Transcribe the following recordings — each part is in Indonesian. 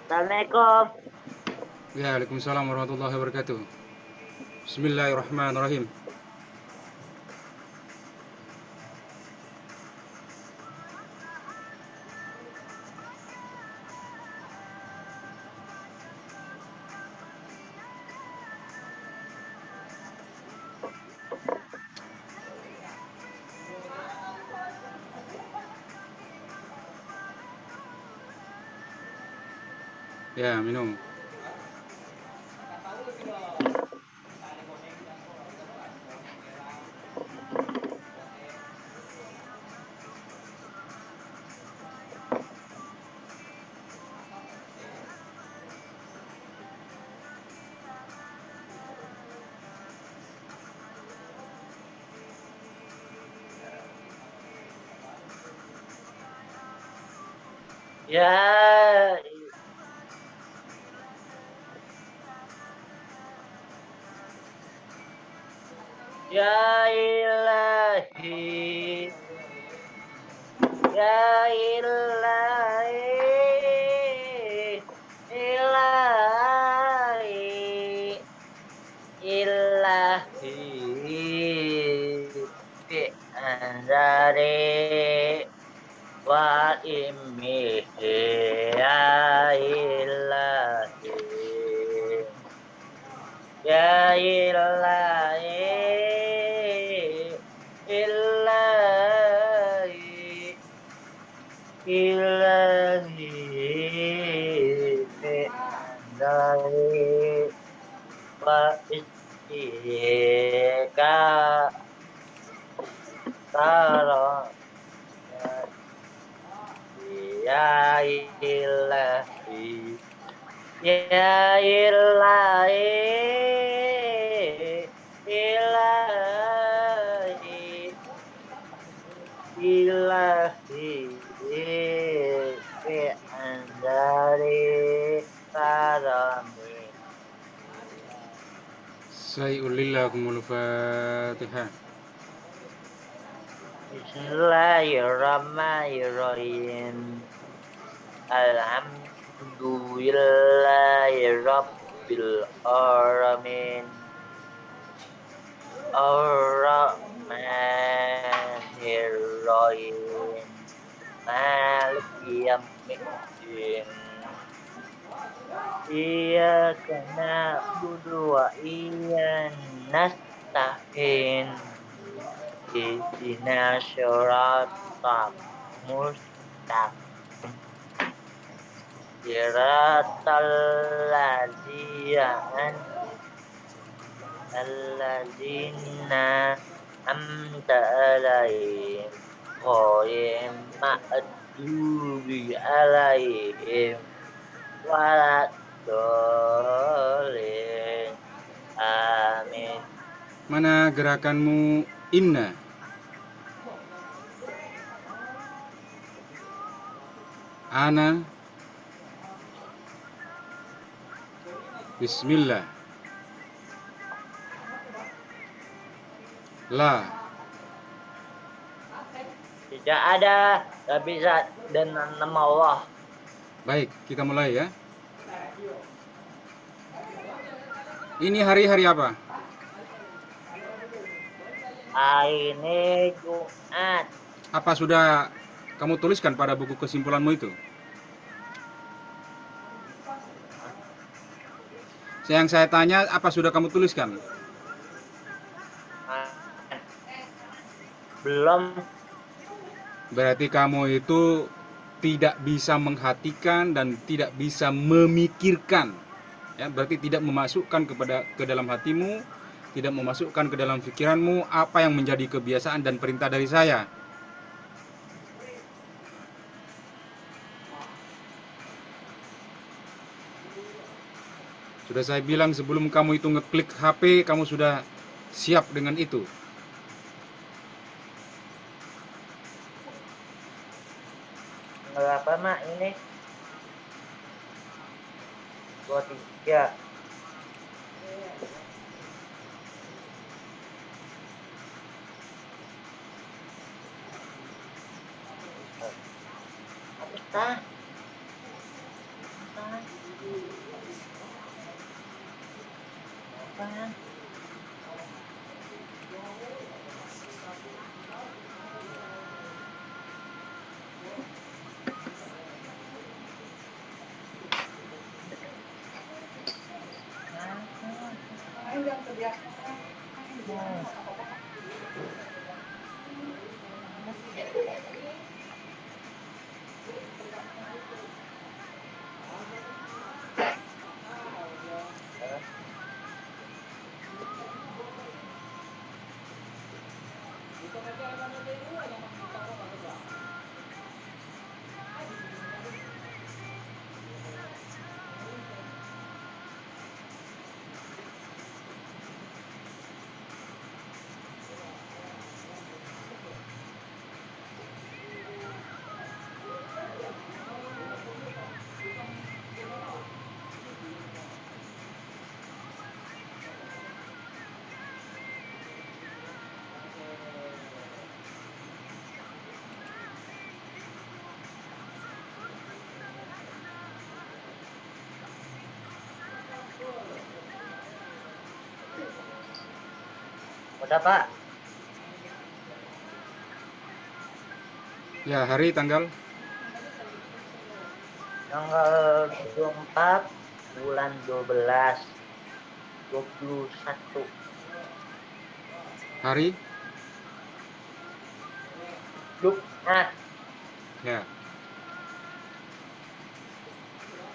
Assalamualaikum. Waalaikumsalam warahmatullahi wabarakatuh. Bismillahirrahmanirrahim. Ya, minum. Ya, ya ilahi, ya ilahi, ilahi, ilahi, bi anzari wa imihi, ya ilahi. Ya ilahi, ilahi, ilahi, fi anzari wa istika tara ya ilahi, ya ilahi, ilahi, ilahi, fi anzari karami. Sayulillakumul Fatihah. Bismillahirrahmanirrahim. Alhamdulillahi rabbil alamin. Ar-Rahmanir Rahim. Maliki yaumiddin. Iyyaka na'budu wa iyyaka nasta'in. Ihdinas siratal mustaqim. Siratal ladzina amta alaihim ghairil maghdubi alaihim waladdallin. Amin. Mana gerakanmu inna? Ana. Bismillah. La. Tidak ada, tapi bisa dengan nama Allah. Baik, kita mulai ya. Ini hari-hari apa? Hari ini Jumat. Apa sudah kamu tuliskan pada buku kesimpulanmu itu? Yang saya tanya, apa sudah kamu tuliskan? Belum. Berarti kamu itu tidak bisa menghatikan dan tidak bisa memikirkan. Ya, berarti tidak memasukkan ke dalam hatimu, tidak memasukkan ke dalam pikiranmu apa yang menjadi kebiasaan dan perintah dari saya. Sudah saya bilang sebelum kamu itu ngeklik HP, kamu sudah siap dengan itu. Berapa mak ini? 23. Apa tah? Udah Pak, Ya, hari tanggal tanggal 24 bulan 12 21. hari. Jumat. Ya.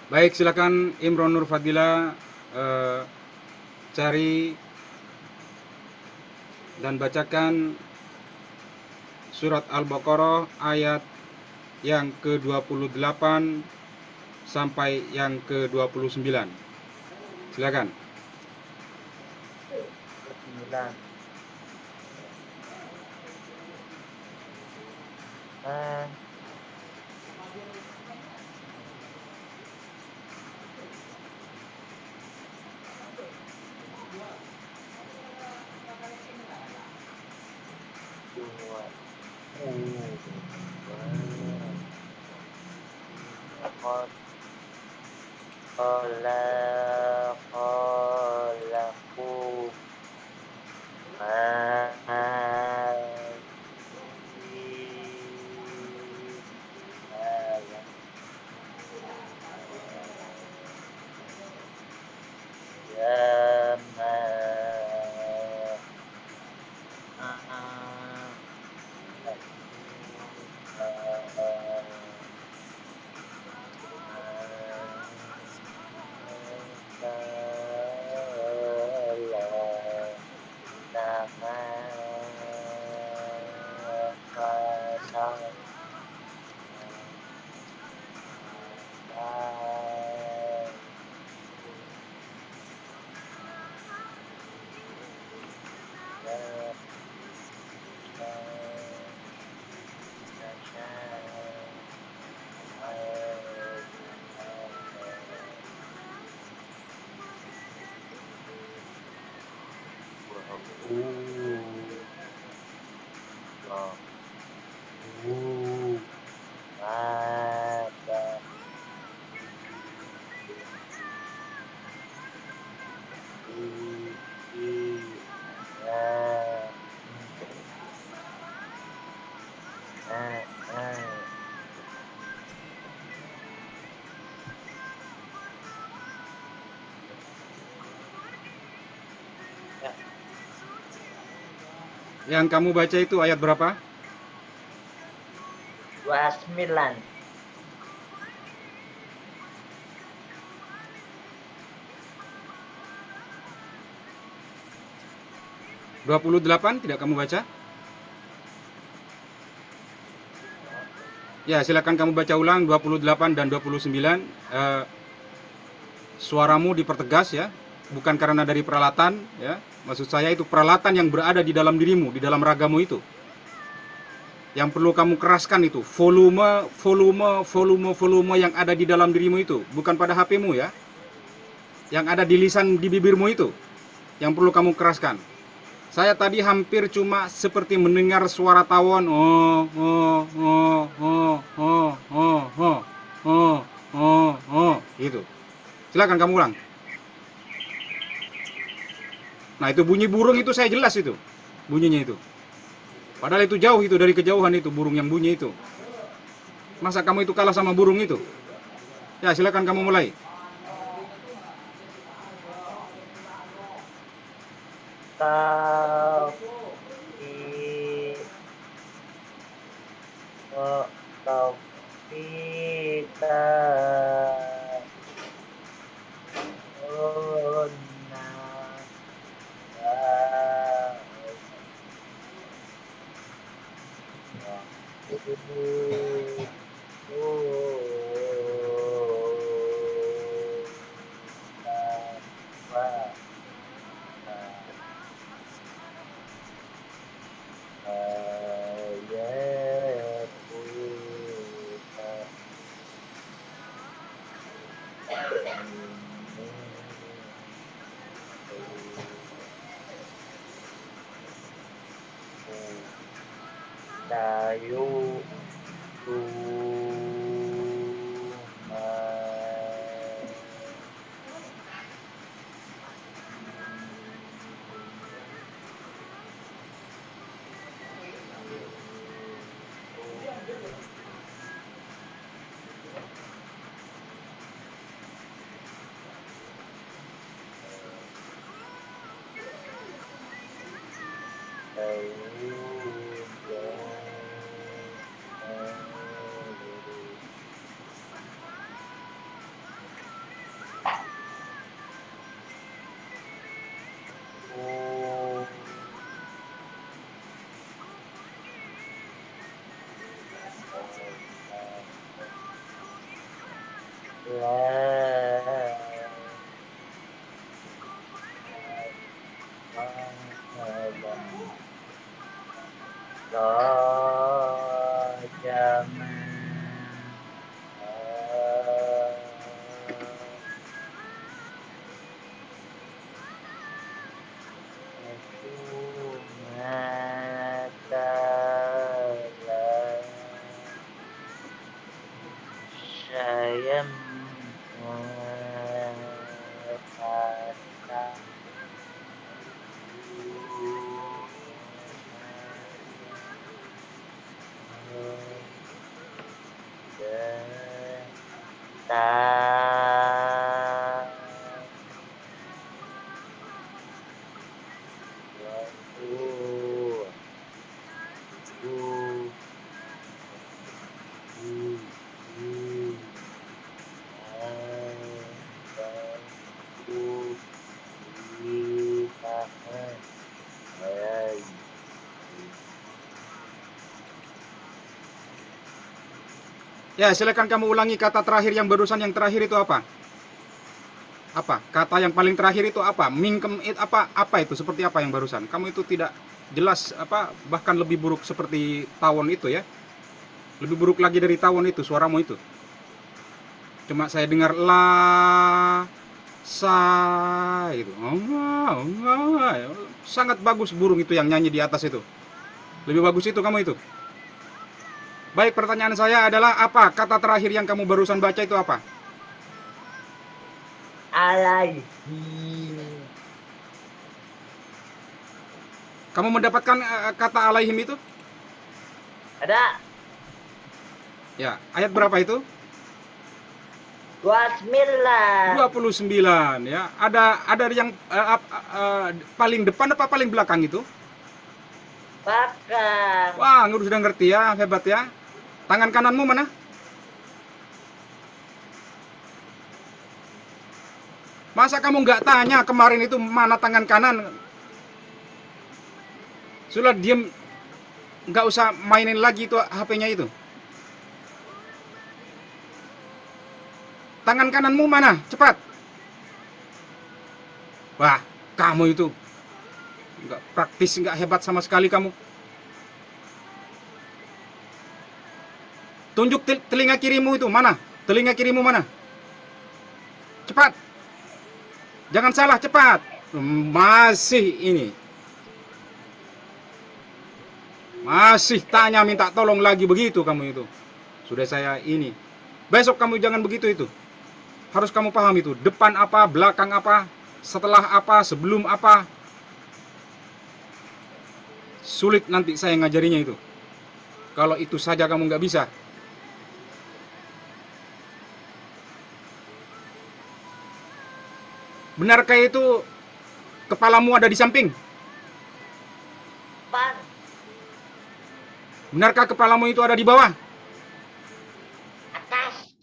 Baik, silakan Imron Nur Fadila cari dan bacakan surat Al-Baqarah ayat yang ke-28 sampai yang ke-29. Silakan. 9. Eh, dua. Khalaqakum ya Yang kamu baca itu ayat berapa? 29. 28 tidak kamu baca? Ya, silakan kamu baca ulang 28 dan 29. Suaramu dipertegas ya, bukan karena dari peralatan ya. Maksud saya itu peralatan yang berada di dalam dirimu, di dalam ragamu itu. Yang perlu kamu keraskan itu volume yang ada di dalam dirimu itu, bukan pada HP-mu ya. Yang ada di lisan di bibirmu itu yang perlu kamu keraskan. Saya tadi hampir cuma seperti mendengar suara tawon. Gitu. Silakan kamu ulang. Nah, itu bunyi burung itu saya jelas itu. Bunyinya itu. Padahal itu jauh itu dari kejauhan itu burung yang bunyi itu. Masa kamu itu kalah sama burung itu? Ya, silakan kamu mulai. kau kau kita Dayu saya Ya, silakan kamu ulangi kata terakhir yang barusan, yang terakhir itu apa? Apa? Kata yang paling terakhir itu apa? Mingkem apa itu? Seperti apa yang barusan? Kamu itu tidak jelas bahkan lebih buruk seperti tawon itu ya. Lebih buruk lagi dari tawon itu suaramu itu. Cuma saya dengar la sa gitu. Sangat bagus burung itu yang nyanyi di atas itu. Lebih bagus itu kamu itu. Baik, pertanyaan saya adalah apa kata terakhir yang kamu barusan baca itu apa? alaihi. Kamu mendapatkan kata alaihim itu? Ada Ya, ayat berapa itu? 29. 29 ya. Ada yang paling depan apa paling belakang itu? Bakang. Wah, ngurus sudah ngerti ya, hebat ya. Tangan kananmu mana? Masa kamu nggak tanya kemarin itu mana tangan kanan? Sudah diem, nggak usah mainin lagi itu HP-nya itu. Tangan kananmu mana? Cepat. Wah, kamu itu nggak praktis, nggak hebat sama sekali kamu. Tunjuk telinga kirimu itu mana? Telinga kirimu mana? Cepat. Jangan salah, cepat. Masih ini. Masih tanya minta tolong lagi begitu kamu itu. Sudah saya ini. Besok kamu jangan begitu itu. Harus kamu paham itu. Depan apa, belakang apa, setelah apa, sebelum apa. Sulit nanti saya ngajarinya itu. Kalau itu saja kamu nggak bisa. Benarkah itu kepalamu ada di samping? depan. Benarkah kepalamu itu ada di bawah? Atas.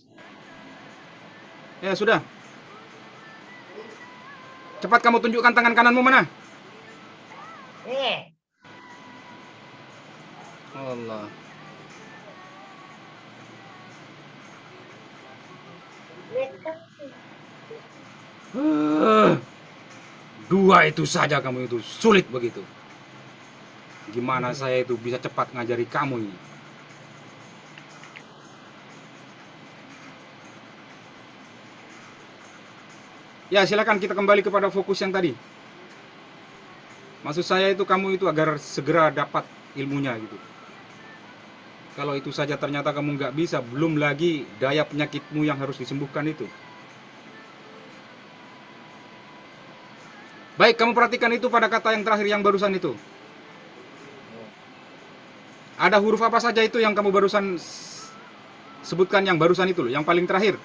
Ya sudah. Cepat kamu tunjukkan tangan kananmu mana? Nih. Allah. Lihat kan. Dua itu saja kamu itu sulit begitu. Gimana saya itu bisa cepat ngajari kamu ini? Ya silakan kita kembali kepada fokus yang tadi. Maksud saya itu kamu itu agar segera dapat ilmunya gitu. Kalau itu saja ternyata kamu nggak bisa, belum lagi daya penyakitmu yang harus disembuhkan itu. Baik, kamu perhatikan itu pada kata yang terakhir yang barusan itu. Ada huruf apa saja itu yang kamu barusan sebutkan yang barusan itu loh, yang paling terakhir?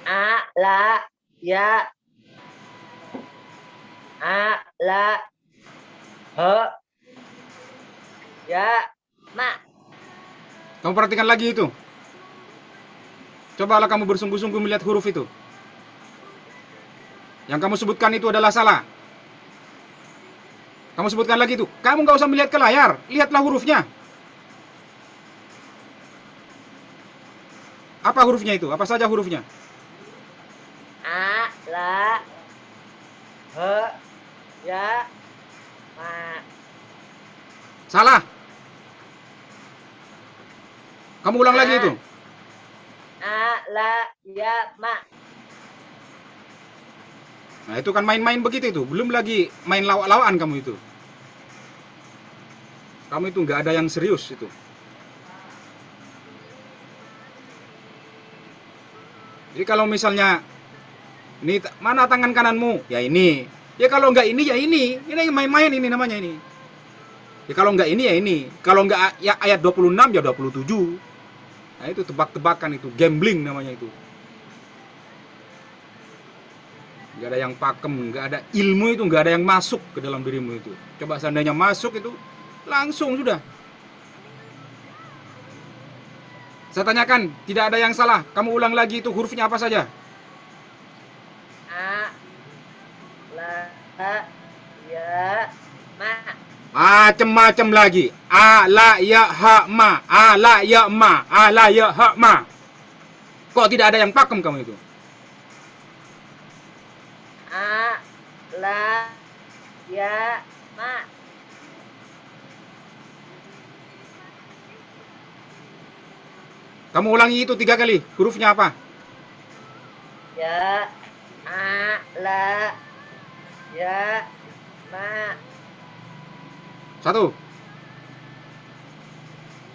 A, la, ya. A, la, he, ya, ma. Kamu perhatikan lagi itu. Cobalah kamu bersungguh-sungguh melihat huruf itu. Yang kamu sebutkan itu adalah salah. Kamu sebutkan lagi itu. Kamu nggak usah melihat ke layar, lihatlah hurufnya. Apa hurufnya itu? Apa saja hurufnya? A, la, he, ya, ma. Salah. Kamu ulang lagi itu. A, la, ya, ma. Nah itu kan main-main begitu itu. Belum lagi main lawak-lawakan kamu itu. Kamu itu nggak ada yang serius itu. Jadi kalau misalnya ini mana tangan kananmu? Ya ini. Ya kalau nggak ini ya ini. Ini main-main ini namanya ini. Ya kalau nggak ini ya ini. Kalau nggak ya ayat 26 ya 27. Nah itu tebak-tebakan itu, gambling namanya itu. Nggak ada yang pakem, nggak ada ilmu itu, nggak ada yang masuk ke dalam dirimu itu. Coba seandainya masuk itu, langsung sudah. Saya tanyakan, tidak ada yang salah. Kamu ulang lagi itu hurufnya apa saja? A, la, ya, ma. Macem-macem lagi. A, la, ya, ha, ma. A, la, ya, ma. A, la, ya, ha, ma. Kok tidak ada yang pakem kamu itu? A, la, ya, ma. Kamu ulangi itu 3 kali. Hurufnya apa? Ya, a, la, ya, ma. 1.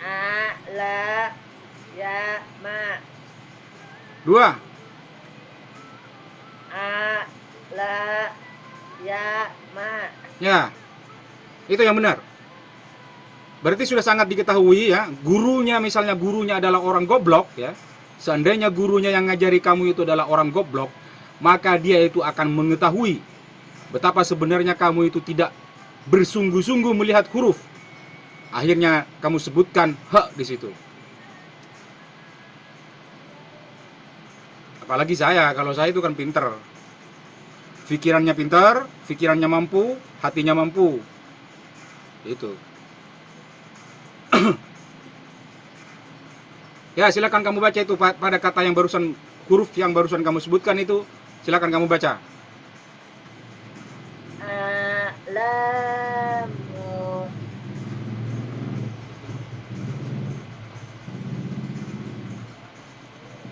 A, la, ya, ma. 2. A, la, ya, ma. Ya, itu yang benar. Berarti sudah sangat diketahui ya, gurunya misalnya gurunya adalah orang goblok ya. Seandainya gurunya yang ngajari kamu itu adalah orang goblok, maka dia itu akan mengetahui betapa sebenarnya kamu itu tidak bersungguh-sungguh melihat huruf. Akhirnya kamu sebutkan ha di situ. Apalagi saya, kalau saya itu kan pinter. Pikirannya pintar, pikirannya mampu, hatinya mampu. Itu. Ya, silakan kamu baca itu pada kata yang barusan, huruf yang barusan kamu sebutkan itu, silakan kamu baca. Alamu.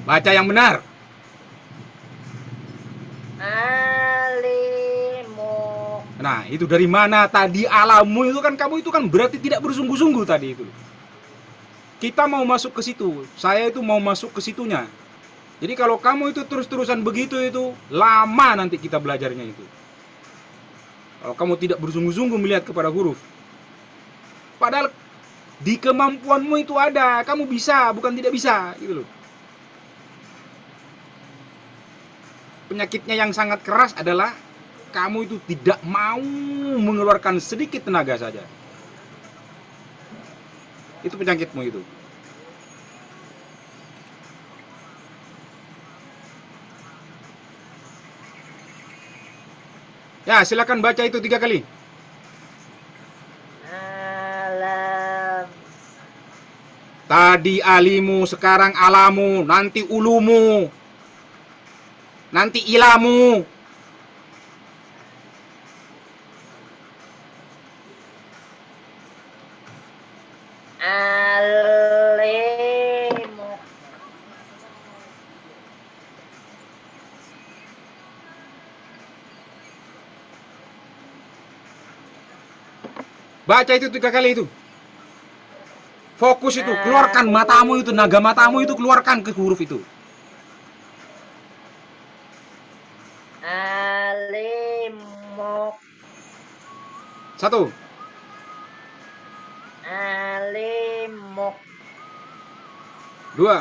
Baca yang benar. Alimu. Nah, itu dari mana tadi alamu itu kan kamu itu kan berarti tidak bersungguh-sungguh tadi itu. Kita mau masuk ke situ, saya itu mau masuk ke situnya. Jadi kalau kamu itu terus-terusan begitu itu, lama nanti kita belajarnya itu. Kalau kamu tidak bersungguh-sungguh melihat kepada huruf. Padahal di kemampuanmu itu ada, kamu bisa, bukan tidak bisa, gitu loh. Penyakitnya yang sangat keras adalah kamu itu tidak mau mengeluarkan sedikit tenaga saja. Itu penyakitmu itu. Ya, silakan baca itu 3 kali. Alam. Tadi alimu, sekarang alamu, nanti ulumu, nanti ilamu. Alimu. Baca itu 3 kali itu. Fokus itu, keluarkan matamu itu, naga matamu itu keluarkan ke huruf itu. Alimu. 1, Alimu. 2.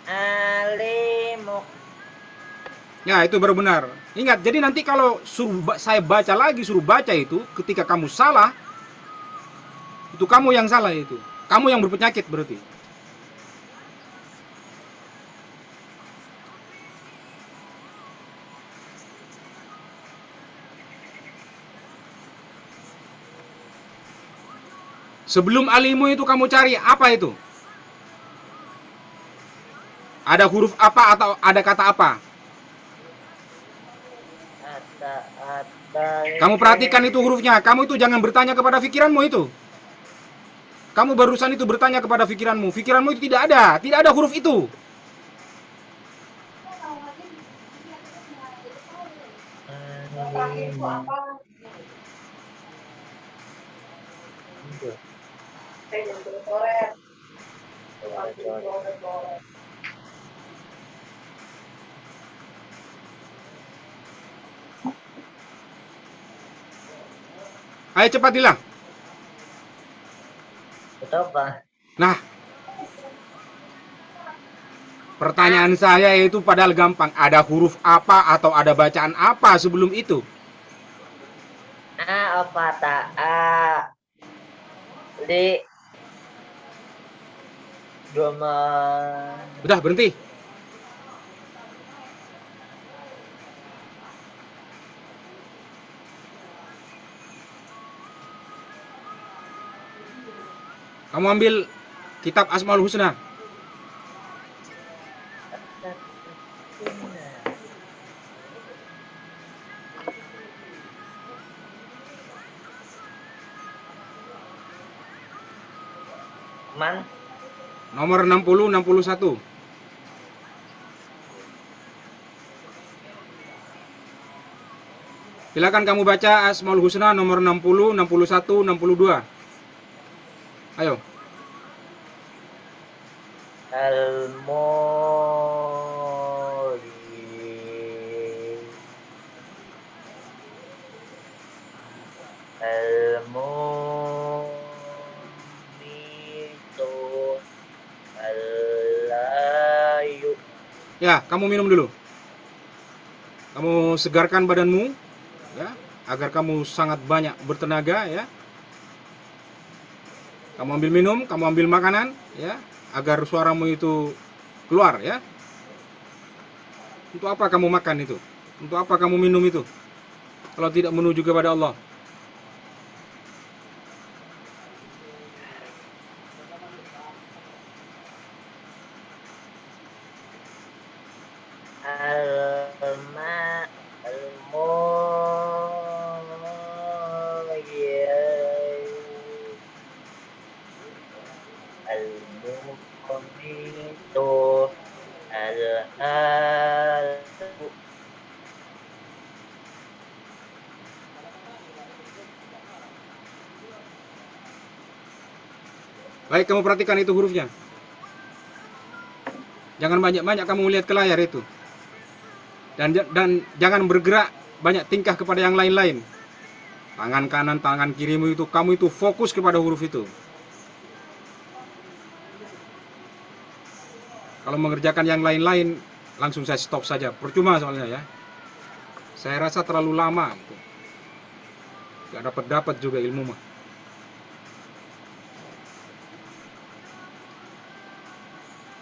Alimu. Ya, itu baru benar. Ingat, jadi nanti kalau saya baca lagi, suruh baca itu, ketika kamu salah, itu kamu yang salah itu. Kamu yang berpenyakit berarti. Sebelum alimu itu kamu cari apa itu? Ada huruf apa atau ada kata apa? Kamu perhatikan itu hurufnya. Kamu itu jangan bertanya kepada pikiranmu itu. Kamu barusan itu bertanya kepada pikiranmu. Pikiranmu itu tidak ada. Tidak ada huruf itu. Ayo cepat hilang. Itu apa? Nah, pertanyaan saya itu padahal gampang. Ada huruf apa atau ada bacaan apa sebelum itu? A apa tak? A. Li. Doma. Udah berhenti. Kamu ambil kitab Asmaul Husna. Man. Nomor 60 61. Silakan kamu baca Asmaul Husna nomor 60, 61, 62. Ayo. Al-Muli. Al-Mumitu. Al-Layu. Ya, kamu minum dulu. Kamu segarkan badanmu ya, agar kamu sangat banyak bertenaga ya. Kamu ambil minum, kamu ambil makanan ya, agar suaramu itu keluar ya. Untuk apa kamu makan itu? Untuk apa kamu minum itu? Kalau tidak menuju kepada Allah. Al-Ma. Al-Mu'ayyin. Al-Mu'mitu. Al-Halu. Baik, kamu perhatikan itu hurufnya. Jangan banyak-banyak kamu melihat ke layar itu. Dan jangan bergerak banyak tingkah kepada yang lain-lain. Tangan kanan, tangan kirimu itu, kamu itu fokus kepada huruf itu. Kalau mengerjakan yang lain-lain, langsung saya stop saja. Percuma soalnya ya. Saya rasa terlalu lama gitu. Gak dapat juga ilmu mah.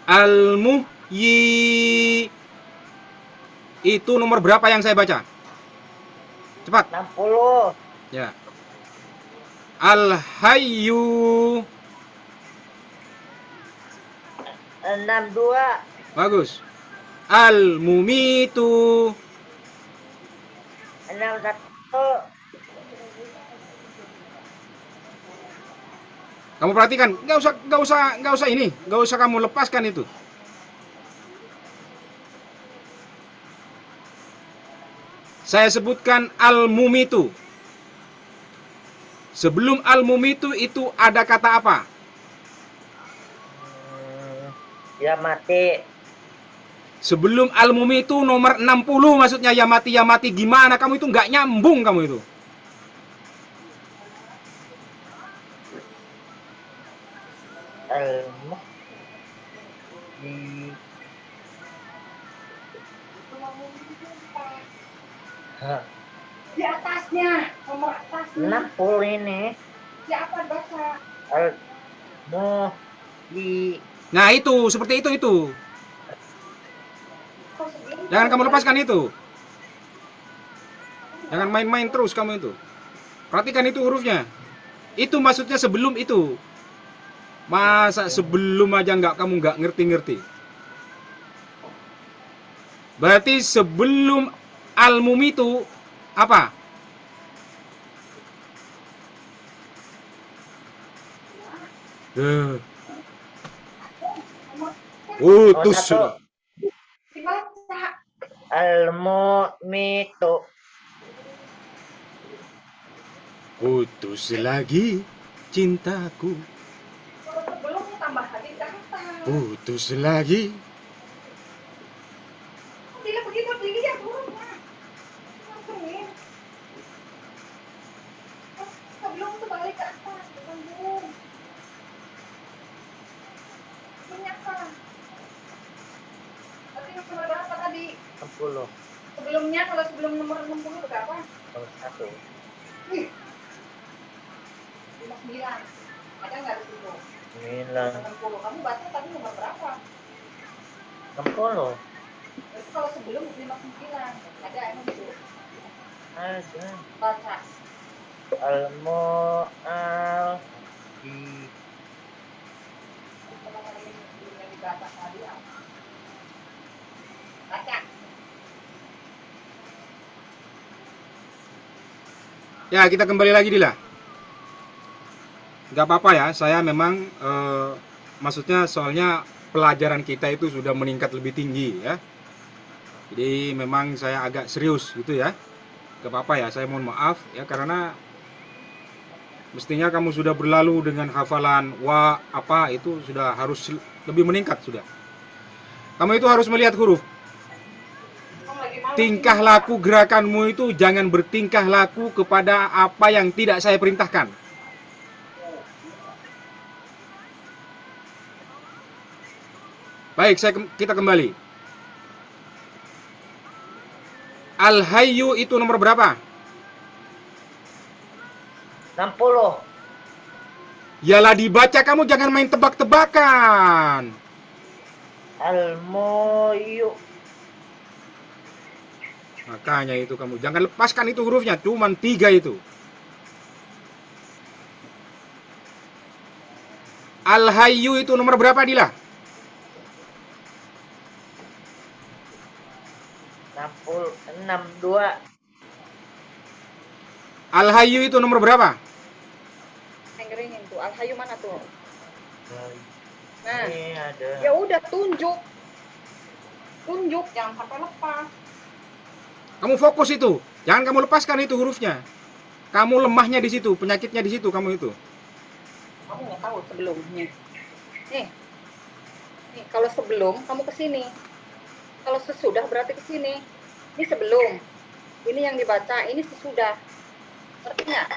Al-Muhyi itu nomor berapa yang saya baca? Cepat. 60. Ya. Al-Hayyu. 62. Bagus. Al-Mumitu. 61. Kamu perhatikan, nggak usah kamu lepaskan itu. Saya sebutkan al-mumitu. Sebelum al-mumitu itu ada kata apa? Ya mati. Sebelum al-mumitu nomor 60 maksudnya ya mati gimana kamu itu nggak nyambung kamu itu. Ilmu di Di atasnya, nomor atasnya. 60 ini. Siapa baca? Ilmu di Nah itu seperti itu. Jangan kamu lepaskan itu. Jangan main-main terus kamu itu. Perhatikan itu hurufnya. Itu maksudnya sebelum itu. Masa sebelum aja kamu nggak ngerti-ngerti. Berarti sebelum al-mumitu apa? Utus sudah. Dibaca. al-mu'mitu. Utus lagi cintaku. Kalau sebelum tambah lagi ke atas. Utus lagi. Bila begitu dilihat hurufnya. Langsungin. Sebelum itu balik ke atas, bukan belum. Sebelumnya apa? Berarti nomor berapa tadi? 60. Sebelumnya, kalau sebelum nomor 60 berapa? Nomor 1. 59. Ada nggak di situ? 9. 60. Kamu baca tadi nomor berapa? 60. Berarti kalau sebelum 59. Ada emang itu? Ada. Baca. Al-mu'al di Kalau hari ini sebelum yang dibaca tadi apa? Baca. Ya kita kembali lagi Dila. Gak apa-apa ya, saya memang maksudnya soalnya pelajaran kita itu sudah meningkat lebih tinggi ya. Jadi memang saya agak serius gitu ya. Gak apa-apa ya, saya mohon maaf ya karena mestinya kamu sudah berlalu dengan hafalan wa apa itu sudah harus lebih meningkat sudah. Kamu itu harus melihat huruf. Tingkah laku gerakanmu itu jangan bertingkah laku kepada apa yang tidak saya perintahkan. Baik, kita kembali. Al-Hayyu itu nomor berapa? 60. Yalah dibaca, kamu jangan main tebak-tebakan. Al-mu'yu. Makanya itu kamu jangan lepaskan itu hurufnya, cuman 3 itu. Al-Hayyu itu nomor berapa Dila? 62. Al-Hayyu itu nomor berapa? Ngeringin tuh. Al-Hayyu mana tuh? Nah, Ini ada. ya udah tunjuk. Tunjuk, jangan sampai lepas. Kamu fokus itu, jangan kamu lepaskan itu hurufnya. Kamu lemahnya di situ, penyakitnya di situ kamu itu. Kamu nggak tahu sebelumnya. Nih, kalau sebelum kamu ke sini. Kalau sesudah berarti ke sini. Ini sebelum. Ini yang dibaca, ini sesudah. Ngerti nggak?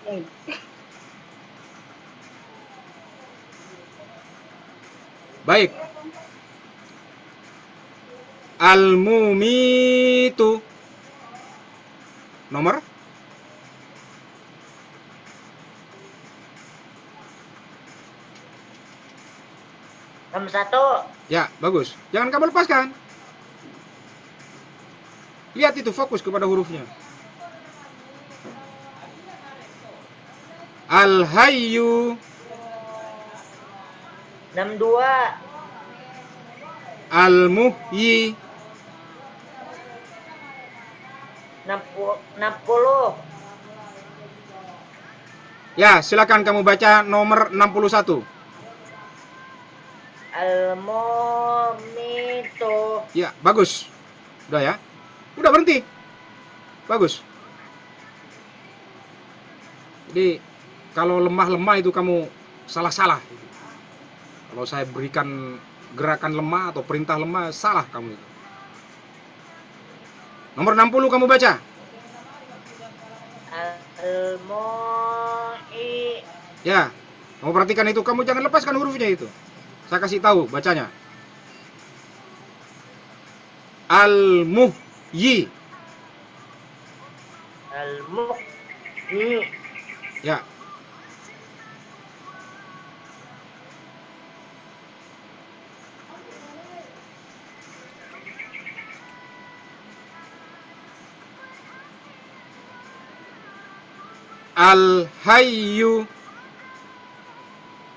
Nih. Baik. Al-mumitu. Nomor? Nomor 1. Ya, bagus. Jangan kamu lepaskan. Lihat itu, fokus kepada hurufnya. Al-hayyu. 62. Al-muhyi. 60. Ya, silakan kamu baca nomor 61. Al-mumitu. Ya, bagus. Udah ya. Udah berhenti. Bagus. Jadi kalau lemah-lemah itu kamu salah-salah. Kalau saya berikan gerakan lemah atau perintah lemah, salah kamu itu. Nomor 60 kamu baca. Al-mu'i. Ya, kamu perhatikan itu, kamu jangan lepaskan hurufnya itu. Saya kasih tahu bacanya. Al-muhyi. Al-mu'yi. Ya. Al-hayyu.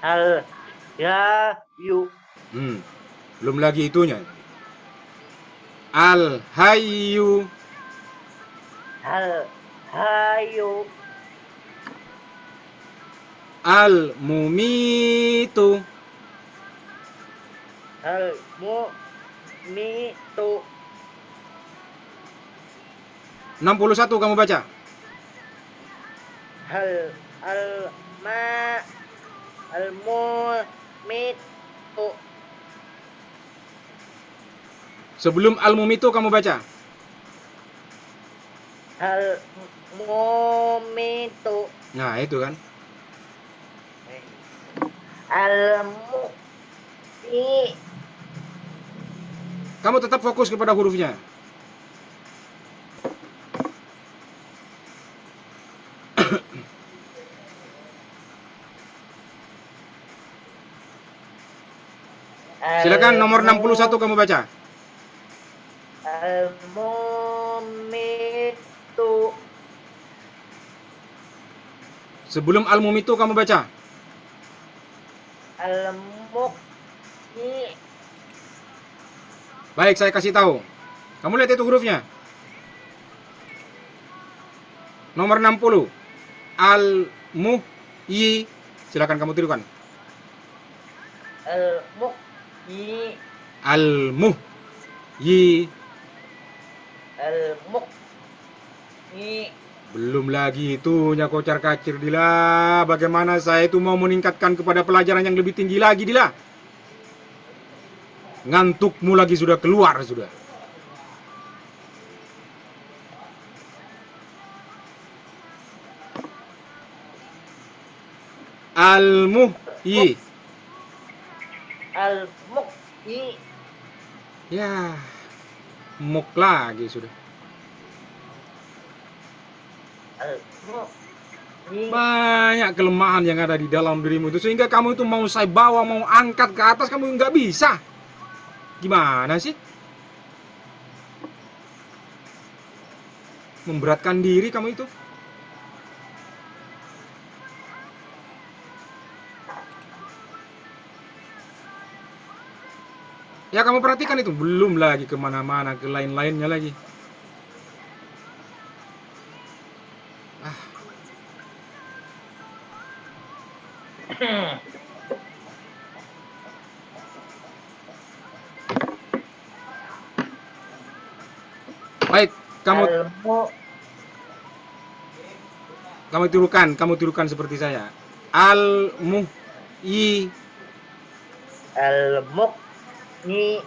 Al-yayu. Belum lagi itunya. Al-hayyu. Al-hayu. Al-mumitu. Al-mumitu. 61 kamu baca. Al-mumitu. Sebelum al-mumitu kamu baca. Al-mumitu. Nah, itu kan. Al-mu'i. Kamu tetap fokus kepada hurufnya. Silakan nomor 61 kamu baca. Al-mumitu. Sebelum al-mumitu kamu baca. Al-mu'i. Baik, saya kasih tahu. Kamu lihat itu hurufnya. Nomor 60. Al-muhyi. Silakan kamu tirukan. Al-mu'yi. Al-muhyi. Al-mu'yi. Belum lagi itunya kocar kacir, Dila. Bagaimana saya itu mau meningkatkan kepada pelajaran yang lebih tinggi lagi, Dila. Ngantukmu lagi sudah keluar sudah. Al-muhyi. Al-mu'yi. Ya, muk lagi sudah. Al-mu'yi. Banyak kelemahan yang ada di dalam dirimu itu, sehingga kamu itu mau saya bawa, mau angkat ke atas, kamu nggak bisa. Gimana sih? Memberatkan diri kamu itu. Ya kamu perhatikan itu, belum lagi kemana-mana, ke lain-lainnya lagi. Baik, kamu tirukan seperti saya. Al-muhyi. Al-mu'yi.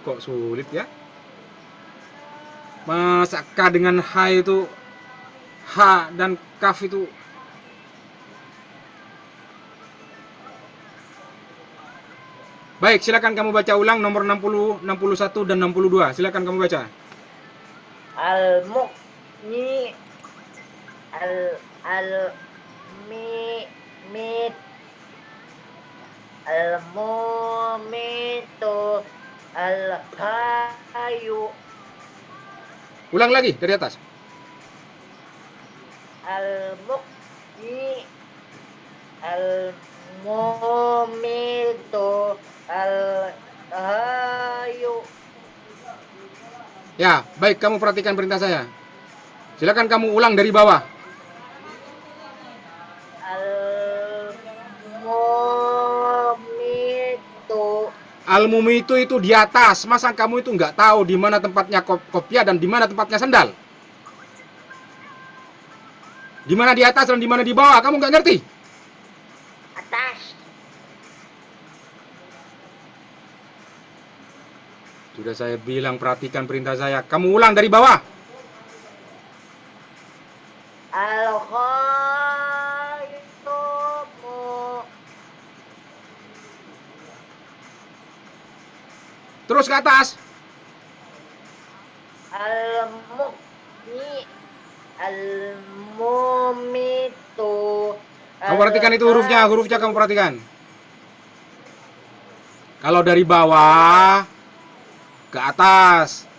Kok sulit ya? Masa K dengan H itu, H dan kaf itu Baik, silakan kamu baca ulang nomor 60, 61 dan 62. Silakan kamu baca. Al-Mu'ni Al-Mit Al-Mumitu Al-Hayu Ulang lagi dari atas. Al-Mu'ni Al-Mumitu Al-Hayu. Ya, baik, kamu perhatikan perintah saya. Silakan kamu ulang dari bawah. Al-Mumitu. Al-Mumitu itu di atas. Masa kamu itu nggak tahu di mana tempatnya kopiah dan di mana tempatnya sendal? Di mana di atas dan di mana di bawah? Kamu nggak ngerti? Atas. Sudah saya bilang perhatikan perintah saya. Kamu ulang dari bawah. Al-Khayumu. Terus ke atas. Al-Mu'ni Al-Mumitu. Kamu perhatikan itu hurufnya. Hurufnya kamu perhatikan. Kalau dari bawah ke atas.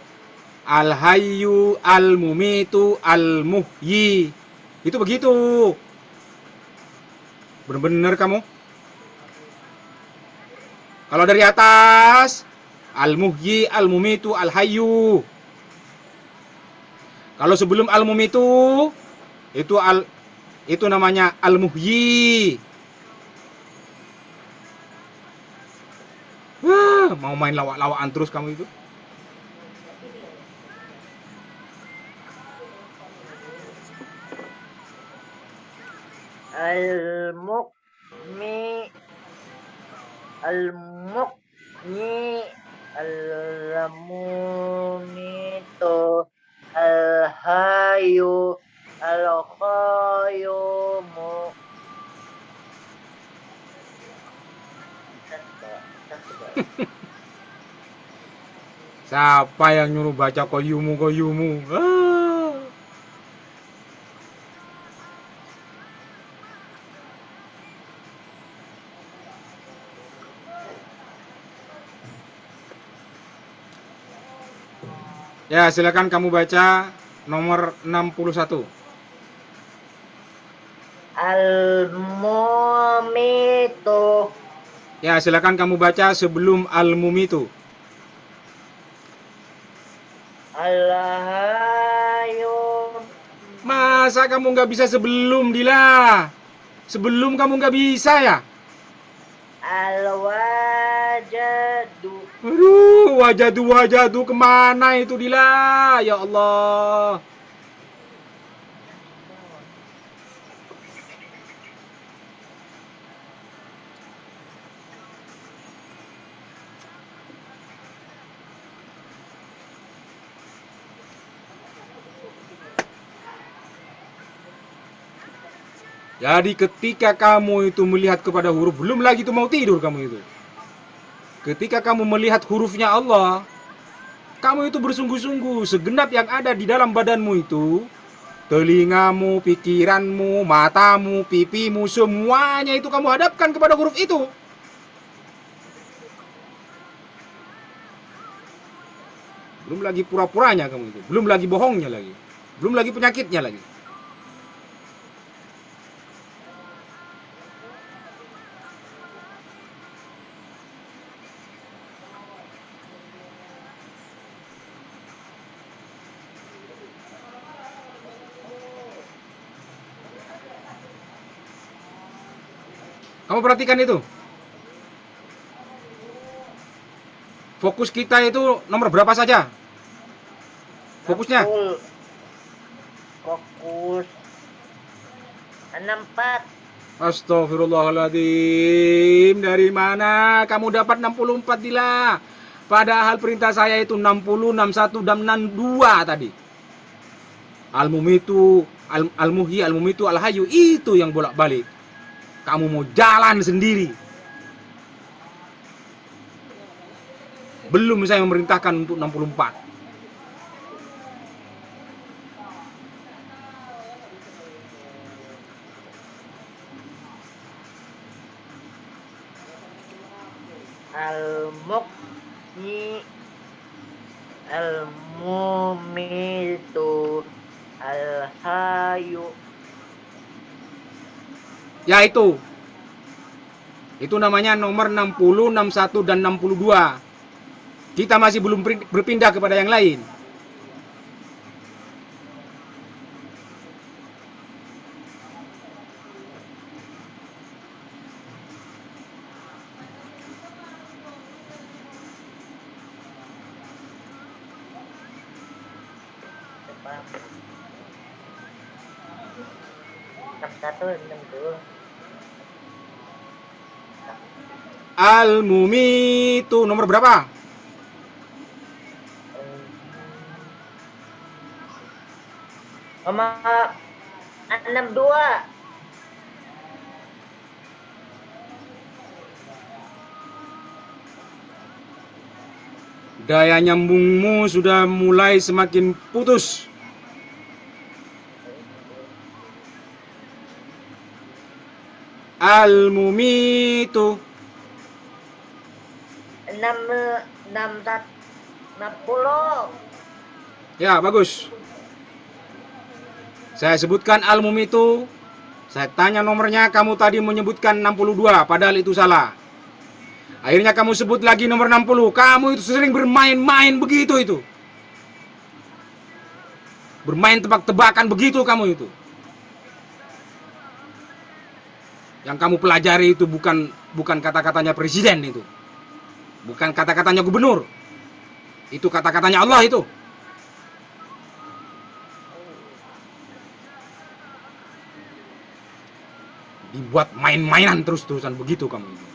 Al-Hayyu, Al-Mumitu, Al-Muhyi. Itu begitu. Benar-benar kamu. Kalau dari atas, Al-Muhyi, Al-Mumitu, Al-Hayyu. Kalau sebelum Al-Mumitu, itu namanya Al-Muhyi. Wah, mau main lawak-lawakan terus kamu itu. Al-Mu'mi Al-Mu'ni Al-Mumitu Al-Hayyu Al-Qayyumu. Siapa yang nyuruh baca koyumu? Ah. Ya, silakan kamu baca nomor 61. Al-Mumitu. Ya, silakan kamu baca sebelum Al-Mumitu. Al-Hayyu. Masa kamu nggak bisa sebelum, Dila? Sebelum kamu nggak bisa ya? Al-Wajadu. Aduh, wajadu kemana itu, Dila? Ya Allah. Jadi ketika kamu itu melihat kepada huruf, belum lagi itu mau tidur kamu itu. Ketika kamu melihat hurufnya Allah, kamu itu bersungguh-sungguh, segenap yang ada di dalam badanmu itu, telingamu, pikiranmu, matamu, pipimu, semuanya itu kamu hadapkan kepada huruf itu. Belum lagi pura-puranya kamu itu, belum lagi bohongnya lagi, belum lagi penyakitnya lagi. Kamu perhatikan itu. Fokus kita itu nomor berapa saja? Fokusnya. Fokus 64. Astagfirullahaladzim. Dari mana kamu dapat 64, Dila? Padahal perintah saya itu 60, 61, dan 62 tadi. Al-Mumitu, Al-Muhyi, Al-Mumitu, Al-Hayyu. Itu yang bolak-balik. Kamu mau jalan sendiri. Belum saya memerintahkan untuk 64. Al-Muqni Al-Mumitu Al-Hayu. Ya itu. Itu namanya nomor 60, 61 dan 62. Kita masih belum berpindah kepada yang lain. Depan 61 62. Al-Mumitu nomor berapa? Nomor 62. Daya nyambungmu sudah mulai semakin putus. Al-Mumitu. 60. Ya, bagus. Saya sebutkan Al-Mumitu. Saya tanya nomornya, kamu tadi menyebutkan 62, padahal itu salah. Akhirnya kamu sebut lagi nomor 60. Kamu itu sering bermain-main begitu itu. Bermain tebak-tebakan begitu kamu itu. Yang kamu pelajari itu bukan kata-katanya presiden itu. Bukan kata-katanya gubernur. Itu kata-katanya Allah itu. Dibuat main-mainan terus-terusan begitu kamu itu.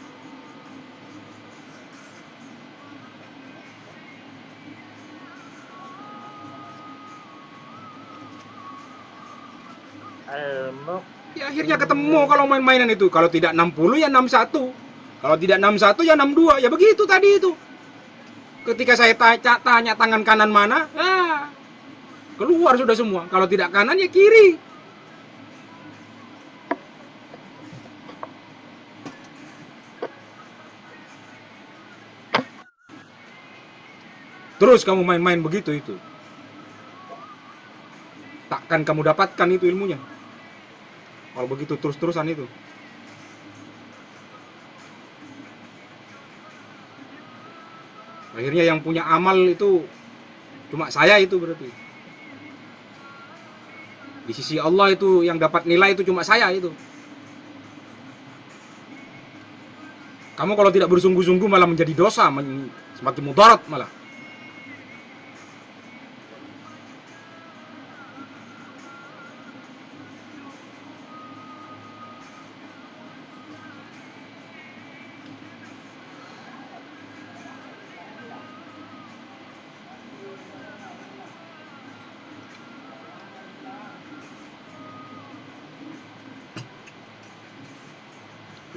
Al-Muq. Ya akhirnya ketemu kalau main-mainan itu. Kalau tidak 60 ya 61. Kalau tidak 61 ya 62. Ya begitu tadi itu. Ketika saya tanya tangan kanan mana, keluar sudah semua. Kalau tidak kanan ya kiri. Terus kamu main-main begitu itu. Takkan kamu dapatkan itu ilmunya. Kalau begitu terus-terusan itu. Akhirnya yang punya amal itu cuma saya itu berarti. Di sisi Allah itu yang dapat nilai itu cuma saya itu. Kamu kalau tidak bersungguh-sungguh malah menjadi dosa, semakin mudarat malah.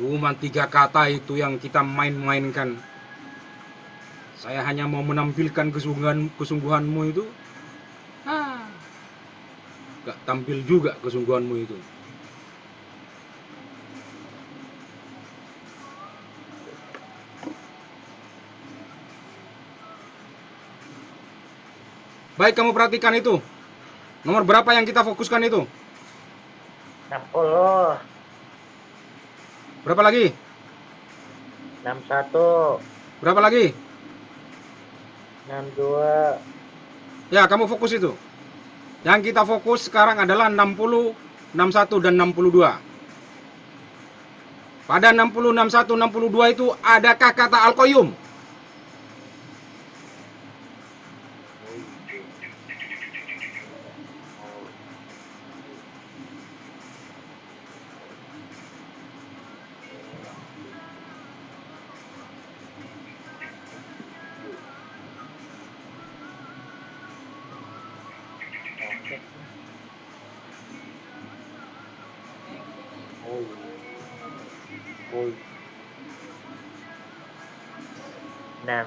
Cuma 3 kata itu yang kita main-mainkan. Saya hanya mau menampilkan kesungguhanmu itu. Gak tampil juga kesungguhanmu itu. Baik, kamu perhatikan itu. Nomor berapa yang kita fokuskan itu? 60. Berapa lagi? 61. Berapa lagi? 62. Ya, kamu fokus itu. Yang kita fokus sekarang adalah 60, 61 dan 62. Pada 60, 61, 62 itu adakah kata Al-Qayyum? Enam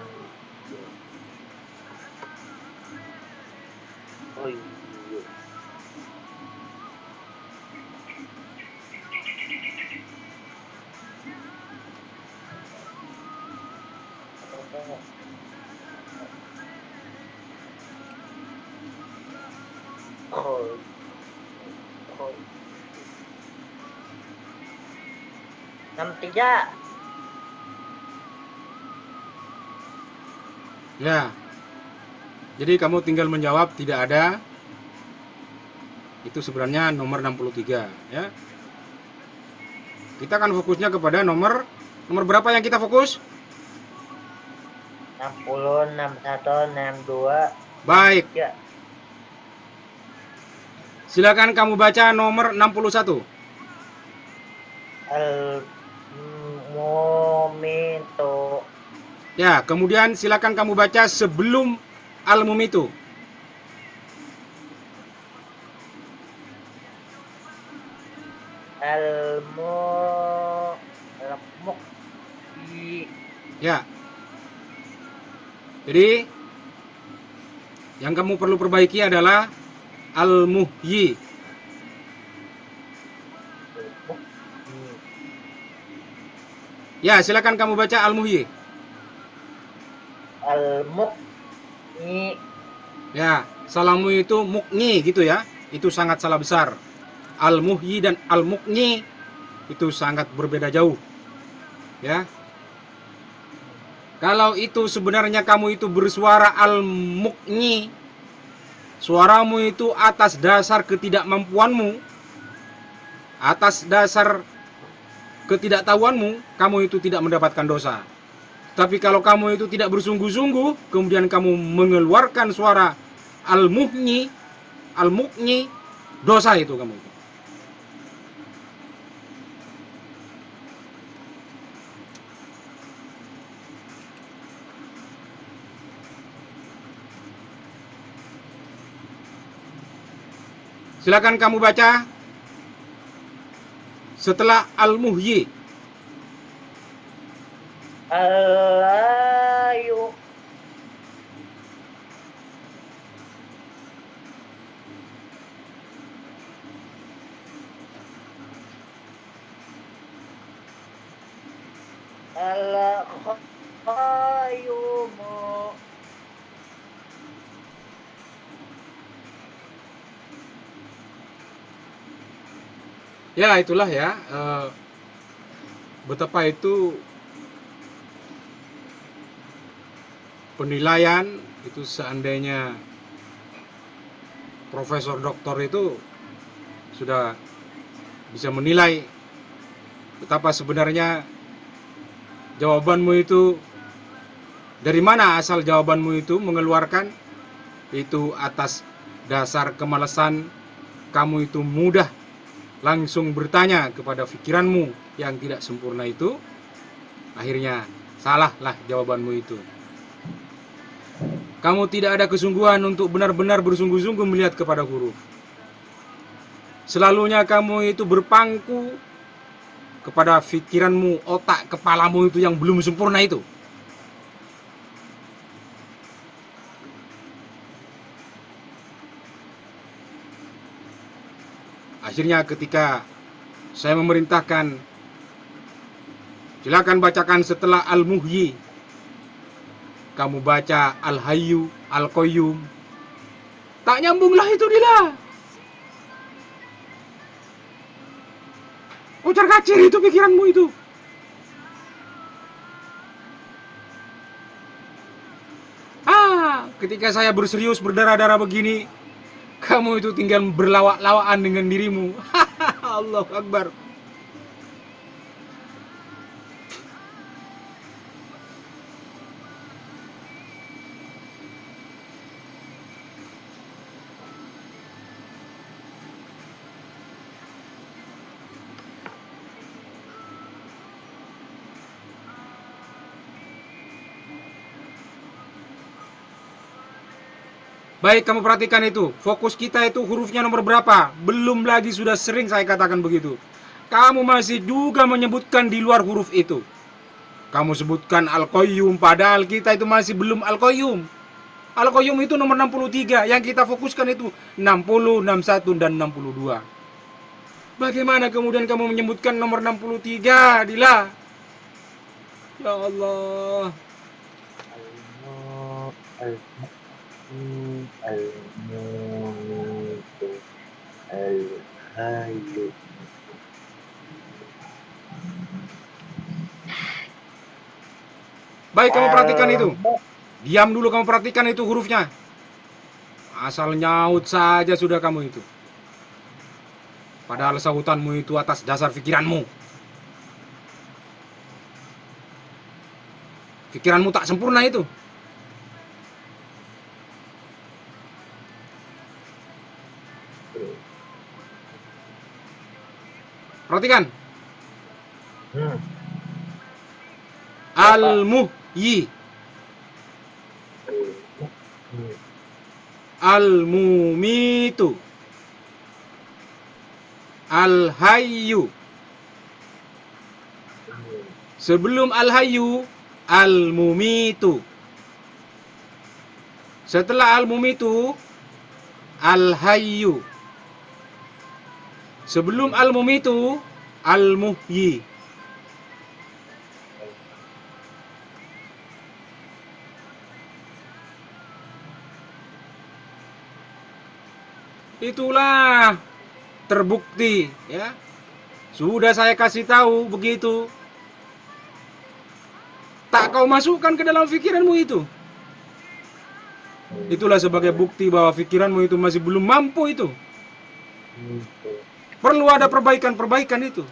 63. Ya. Jadi kamu tinggal menjawab tidak ada. Itu sebenarnya nomor 63 ya. Kita akan fokusnya kepada nomor berapa yang kita fokus? 60, 61, 62. Baik. 3. Silakan kamu baca nomor 61. Al-Mumintu. Ya, kemudian silakan kamu baca sebelum al-mumitu. Al-Mu'yi. Ya. Jadi yang kamu perlu perbaiki adalah al-muhyi. Al-Mu'yi. Ya, silakan kamu baca al-muhyi. Al-Mu'yi. Ya, salahmu itu mukni gitu ya. Itu sangat salah besar. Al-muhyi dan al-mukni itu sangat berbeda jauh. Ya. Kalau itu sebenarnya kamu itu bersuara al-mukni, suaramu itu atas dasar ketidakmampuanmu, atas dasar ketidaktahuanmu, kamu itu tidak mendapatkan dosa. Tapi kalau kamu itu tidak bersungguh-sungguh, kemudian kamu mengeluarkan suara al-mukni, dosa itu kamu itu. Silakan kamu baca setelah al-muhyi. Al-Layu. Al-Qayyumu. Ya, itulah ya. Betapa itu penilaian itu seandainya profesor doktor itu sudah bisa menilai betapa sebenarnya jawabanmu itu, dari mana asal jawabanmu itu mengeluarkan, itu atas dasar kemalasan kamu itu mudah langsung bertanya kepada pikiranmu yang tidak sempurna itu, akhirnya salahlah jawabanmu itu. Kamu tidak ada kesungguhan untuk benar-benar bersungguh-sungguh melihat kepada huruf. Selalunya kamu itu berpangku kepada pikiranmu, otak kepalamu itu yang belum sempurna itu. Akhirnya ketika saya memerintahkan, silakan bacakan setelah al-muhyi, kamu baca al-hayyu, al-qayyum, tak nyambunglah itu Dila. Ujar kacir itu pikiranmu itu. Ketika saya berserius berdarah-darah begini, kamu itu tinggal berlawak-lawakan dengan dirimu. Allahu Akbar. Baik, kamu perhatikan itu. Fokus kita itu hurufnya nomor berapa? Belum lagi, sudah sering saya katakan begitu. Kamu masih juga menyebutkan di luar huruf itu. Kamu sebutkan Al-Qayyum, padahal kita itu masih belum Al-Qayyum. Al-Qayyum itu nomor 63. Yang kita fokuskan itu 60, 61, dan 62. Bagaimana kemudian kamu menyebutkan nomor 63, Dila? Ya Allah. Al-Mu'yi. Al-Mumitu. Al-Hayyu. Hayu. Baik, kamu perhatikan itu. Almu. Diam dulu, kamu perhatikan itu hurufnya. Asal nyaut saja sudah kamu itu. Padahal sautanmu itu atas dasar pikiranmu. Pikiranmu tak sempurna itu. Perhatikan. Hmm. Al-muhyi. Hmm. Al-mumitu. Al-hayyu. Hmm. Sebelum al-hayyu, al-mumitu. Setelah al-mumitu, al-hayyu. Sebelum al-mumitu, al-muhyi. Itulah terbukti, ya. Sudah saya kasih tahu begitu. Tak kau masukkan ke dalam pikiranmu itu. Itulah sebagai bukti bahwa pikiranmu itu masih belum mampu itu. Perlu ada perbaikan-perbaikan itu.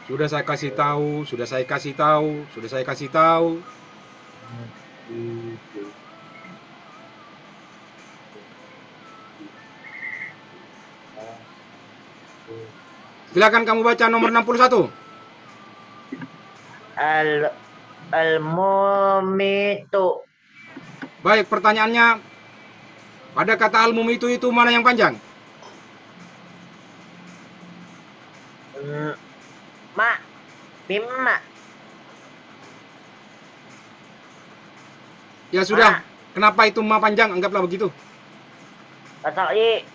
Sudah saya kasih tahu, sudah saya kasih tahu, sudah saya kasih tahu. Silakan kamu baca nomor 61. Al-mumitu. Baik, pertanyaannya, pada kata al-mumitu itu mana yang panjang? Ma. Mimma. Ya sudah, Ma. kenapa itu ma panjang? Anggaplah begitu. Kasoi.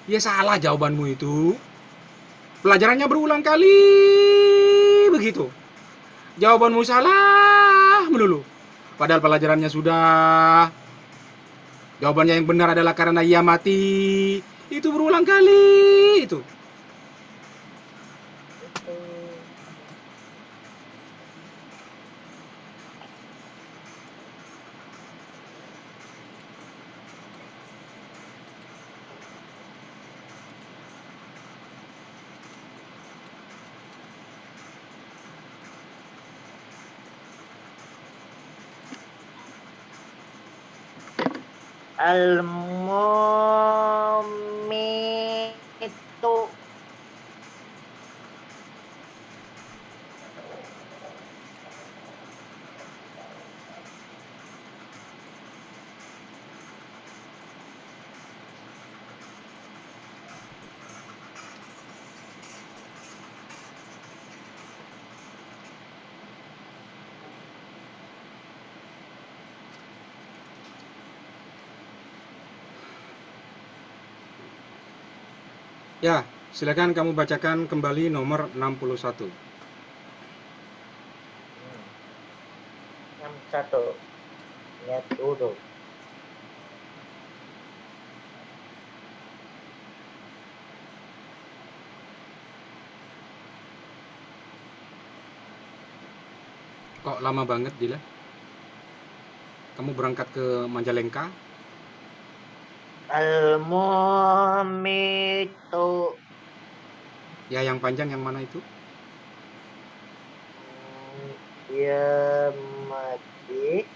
Ya salah jawabanmu itu. Pelajarannya berulang kali begitu. Jawabanmu salah melulu. Padahal pelajarannya sudah. Jawabannya yang benar adalah karena ia mati. Itu berulang kali itu. Al-mumitu. Ya, silakan kamu bacakan kembali nomor 61. 61. Lihat dulu. Kok lama banget, Dila? Kamu berangkat ke Majalengka? Al-mumitu. Ya, yang panjang yang mana itu? Ya mati.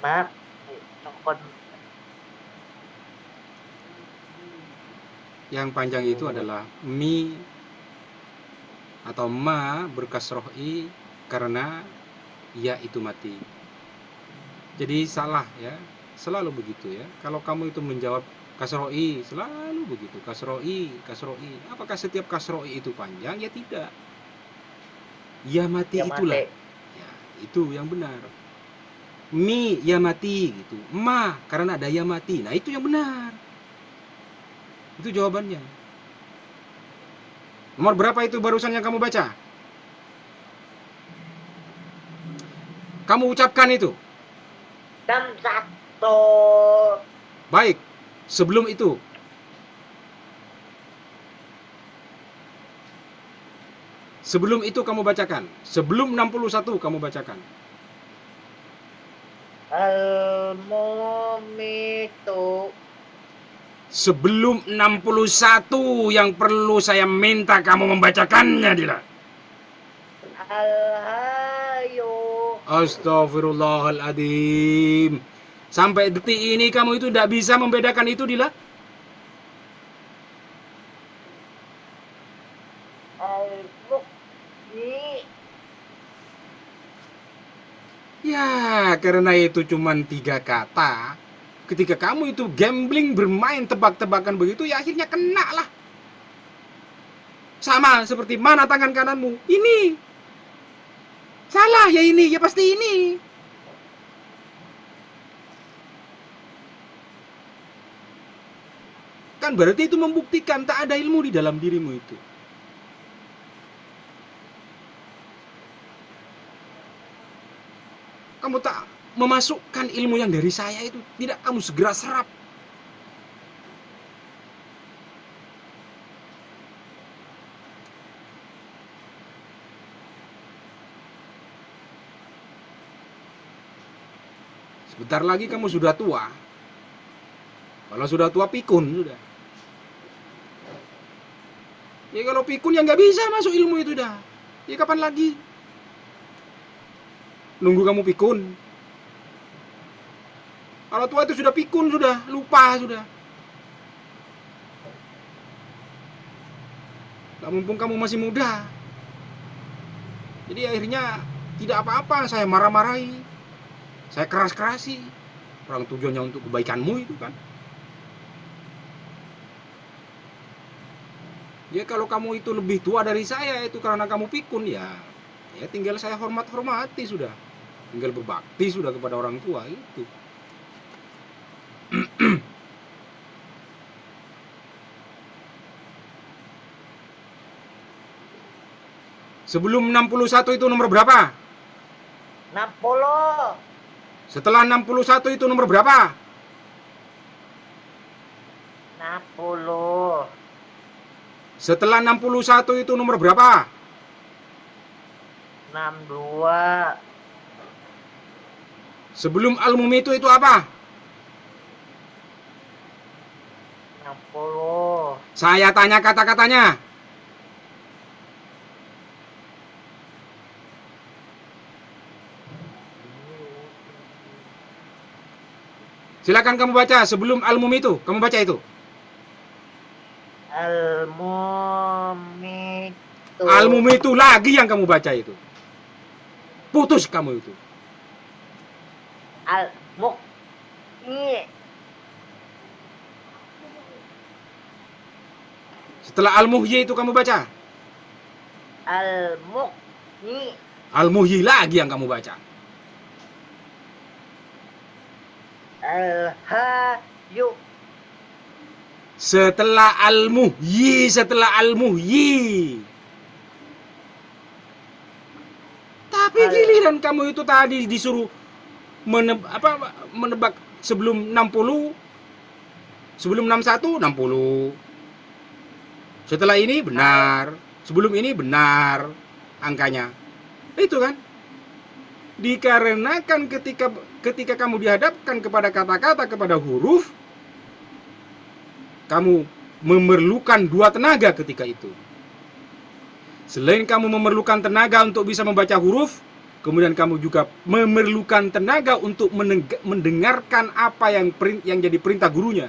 Maaf. Cokon. Yang panjang itu adalah mi atau ma berkasroh i karena ya itu mati. Jadi salah ya, selalu begitu ya. Kalau kamu itu menjawab kasroh i, selalu begitu. Kasroh i, kasroh i. Apakah setiap kasroh i itu panjang? Ya tidak. Ya mati Ya itulah. mati. Ya, itu yang benar. Mi ya mati gitu. Ma karena ada ya mati. Nah, itu yang benar. Itu jawabannya. Nomor berapa itu barusan yang kamu baca? Kamu ucapkan itu. 61. Baik. Sebelum itu. Sebelum itu kamu bacakan. Sebelum 61 kamu bacakan. Al-Mumitu. Sebelum 61 yang perlu saya minta kamu membacakannya, Dila. Al-Hayyu. Astaghfirullahaladzim. Sampai detik ini kamu itu tidak bisa membedakan itu, Dila? Al-Muhyi. Ya, karena itu cuma 3 kata. Ketika kamu itu gambling, bermain tebak-tebakan begitu, ya akhirnya kena lah. Sama seperti mana tangan kananmu. Ini. Salah ya ini, ya pasti ini. Kan berarti itu membuktikan tak ada ilmu di dalam dirimu itu. Kamu tak memasukkan ilmu yang dari saya itu, tidak kamu segera serap. Sebentar lagi kamu sudah tua. Kalau sudah tua pikun sudah. Ya kalau pikun ya nggak bisa masuk ilmu itu dah. Ya kapan lagi? Nunggu kamu pikun. Kalau tua itu sudah pikun sudah, lupa sudah. Nah, mumpung kamu masih muda. Jadi akhirnya tidak apa-apa saya marah-marahi. Saya keras-kerasi. Orang tujuannya untuk kebaikanmu itu kan. Ya kalau kamu itu lebih tua dari saya itu karena kamu pikun ya tinggal saya hormat-hormati sudah. Tinggal berbakti sudah kepada orang tua itu. Sebelum 61 itu nomor berapa? 60. Setelah 61 itu nomor berapa? 60. Setelah 61 itu nomor berapa? 62. Sebelum al-mumitu itu apa? 60. Saya tanya kata-katanya. Silakan kamu baca sebelum al-mumitu. Kamu baca itu. Al-Mumitu. Al-mumitu lagi yang kamu baca itu. Putus kamu itu. Al-Muhyi. Setelah al-muhyi itu kamu baca. Al-Muhyi. Al-muhyi lagi yang kamu baca. Al-Hayyu. Setelah al-muhyi, Tapi giliran kamu itu tadi disuruh menebak sebelum 60, sebelum 61, 60. Setelah ini benar, sebelum ini benar angkanya. Itu kan? Dikarenakan ketika kamu dihadapkan kepada kata-kata, kepada huruf, kamu memerlukan 2 tenaga ketika itu. Selain kamu memerlukan tenaga untuk bisa membaca huruf, kemudian kamu juga memerlukan tenaga untuk mendengarkan apa yang jadi perintah gurunya.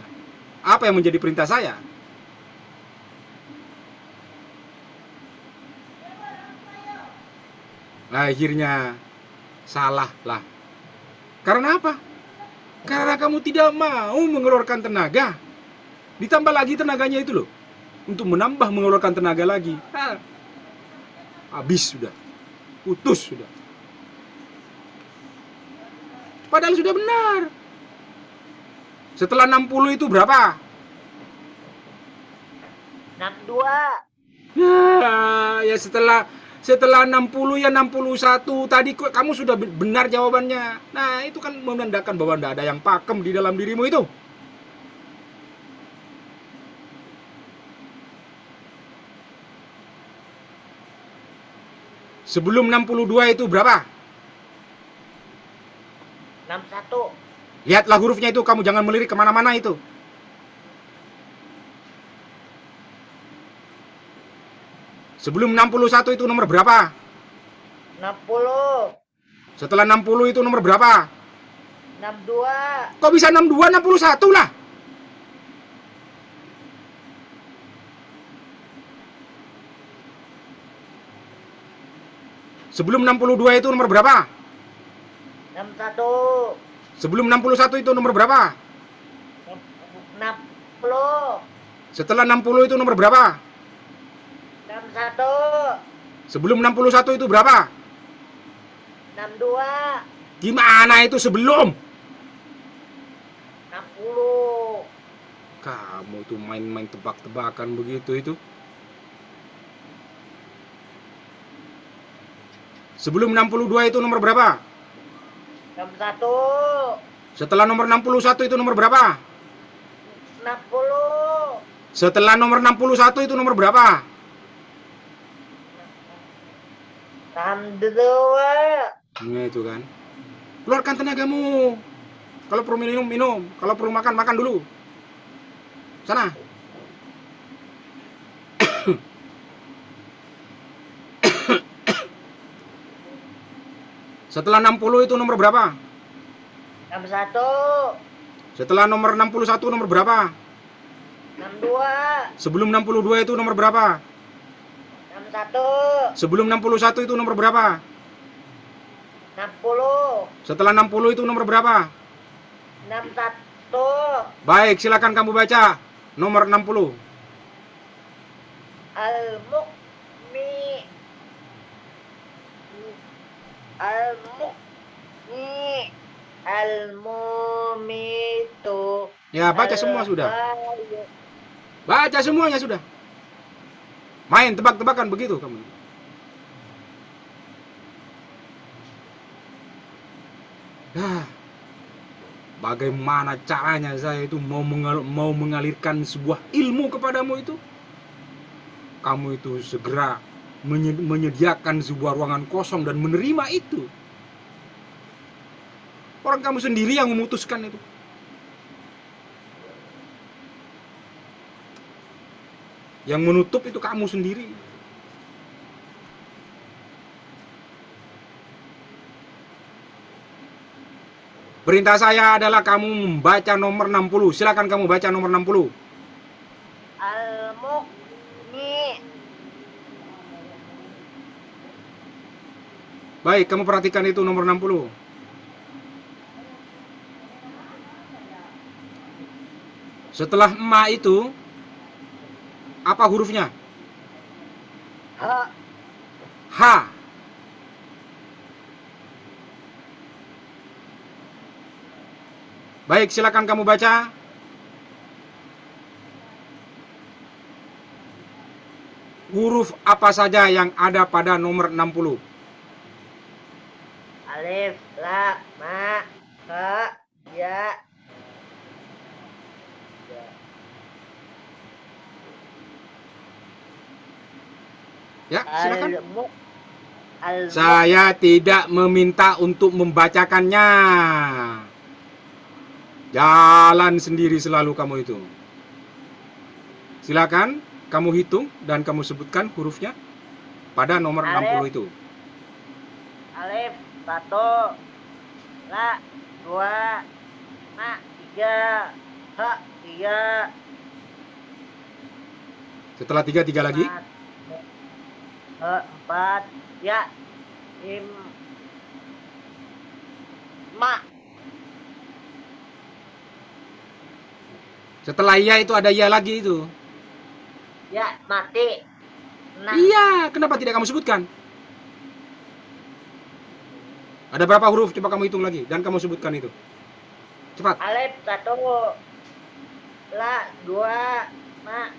Apa yang menjadi perintah saya. Akhirnya salah lah. Karena apa? Karena kamu tidak mau mengeluarkan tenaga. Ditambah lagi tenaganya itu loh. Untuk menambah mengeluarkan tenaga lagi. Habis sudah. Putus sudah. Padahal sudah benar. Setelah 60 itu berapa? 62. Ya setelah Setelah 60 ya 61. Tadi kamu sudah benar jawabannya. Nah, itu kan menandakan bahwa tidak ada yang pakem di dalam dirimu itu. Sebelum 62 itu berapa? 61. Lihatlah hurufnya itu, kamu jangan melirik kemana-mana itu. Sebelum 61 itu nomor berapa? 60. Setelah 60 itu nomor berapa? 62. Kok bisa 62, 61 lah? Sebelum 62 itu nomor berapa? 61. Sebelum 61 itu nomor berapa? 60. Setelah 60 itu nomor berapa? 61. Sebelum 61 itu berapa? 62. Gimana itu sebelum? 60. Kamu itu main-main tebak-tebakan begitu itu. Sebelum 62 itu nomor berapa? 61. Setelah nomor 61 itu nomor berapa? 60. Setelah nomor 61 itu nomor berapa? 62. Nah, itu kan. Keluarkan tenagamu. Kalau perlu minum, minum. Kalau perlu makan, makan dulu. Sana. Setelah 60 itu nomor berapa? 61. Setelah nomor 61 nomor berapa? 62. Sebelum 62 itu nomor berapa? 61. Sebelum 61 itu nomor berapa? 60. Setelah 60 itu nomor berapa? 61. Baik, silakan kamu baca nomor 60. Al-Mu'mi. Al-Mu'mi. Al-Mumitu. Ya, baca semua sudah. Al-Hayyu. Baca semuanya sudah. Main tebak-tebakan begitu kamu. Dah. Bagaimana caranya saya itu mau mengalirkan sebuah ilmu kepadamu itu? Kamu itu segera menyediakan sebuah ruangan kosong dan menerima itu. Orang kamu sendiri yang memutuskan itu. Yang menutup itu kamu sendiri. Perintah saya adalah kamu membaca nomor 60. Silakan kamu baca nomor 60. Al-Mu'mi. Baik, kamu perhatikan itu nomor 60. Setelah ma itu, apa hurufnya? Ha. H. Baik, silakan kamu baca. Huruf apa saja yang ada pada nomor 60? Alif, la, ma, ha, ya. Ya, silakan. Al-Mu'mi. Saya tidak meminta untuk membacakannya. Jalan sendiri selalu kamu itu. Silakan kamu hitung dan kamu sebutkan hurufnya pada nomor 60 itu. Alif 1, la 2, ma 3, ha 3. Setelah 3 lagi. 4, ya 5. Setelah iya itu ada iya lagi itu. Ya mati 6. Iya, kenapa tidak kamu sebutkan? Ada berapa huruf? Coba kamu hitung lagi dan kamu sebutkan itu. Cepat. Alif 1, la 2, ma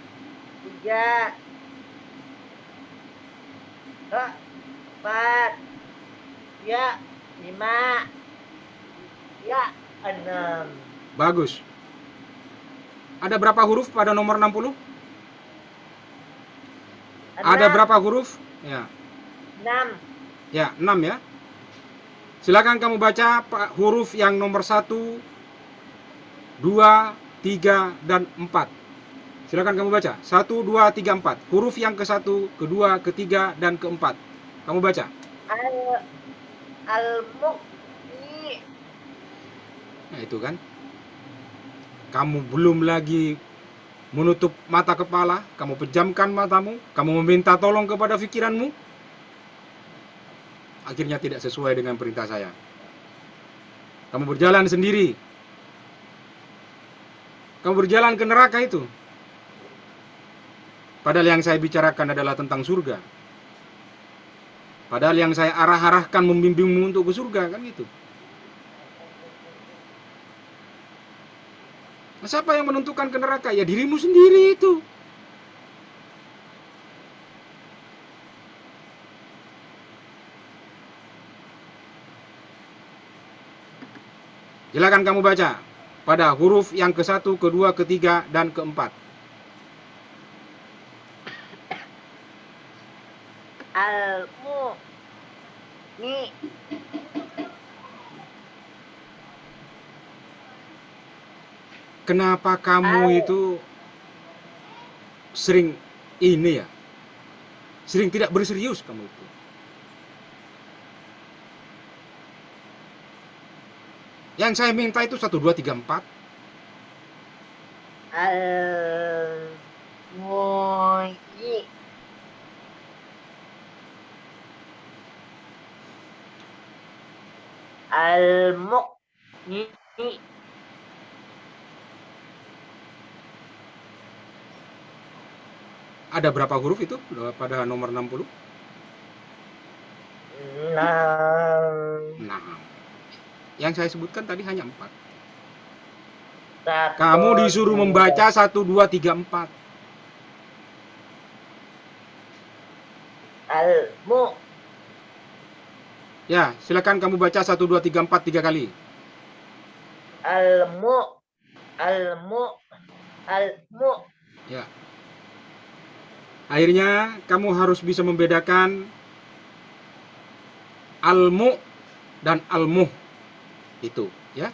3, ha 4, ya 5, ya 6. Bagus. Ada berapa huruf pada nomor 60? Ada 6, berapa huruf? Ya. 6. Ya, 6 ya. Silakan kamu baca huruf yang nomor 1, 2, 3, dan 4. Silakan kamu baca. 1, 2, 3, 4. Huruf yang ke-1, kedua, ketiga, dan keempat. Kamu baca. Al Al-Muqni. Nah, itu kan. Kamu belum lagi menutup mata kepala, kamu pejamkan matamu, kamu meminta tolong kepada pikiranmu. Akhirnya tidak sesuai dengan perintah saya. Kamu berjalan sendiri. Kamu berjalan ke neraka itu. Padahal yang saya bicarakan adalah tentang surga. Padahal yang saya arahkan membimbingmu untuk ke surga, kan gitu. Nah, siapa yang menentukan ke neraka? Ya dirimu sendiri itu. Silakan kamu baca pada huruf yang ke-1, kedua, ketiga, dan keempat. Al-Muqni. Kenapa kamu itu sering ini ya? Sering tidak berserius kamu itu. Yang saya minta itu 1, 2, 3, 4. Al-Muqni. Al-Muqni. Ada berapa huruf itu pada nomor 60? 6. 6. Yang saya sebutkan tadi hanya 4. 1, Kamu disuruh 2. membaca 1, 2, 3, 4. Al-Mu. Ya, silakan kamu baca 1, 2, 3, 4 3 kali. Al-Mu. Al-Mu. Al-Mu. Ya. Akhirnya kamu harus bisa membedakan al-mu dan al-muh. Itu, ya.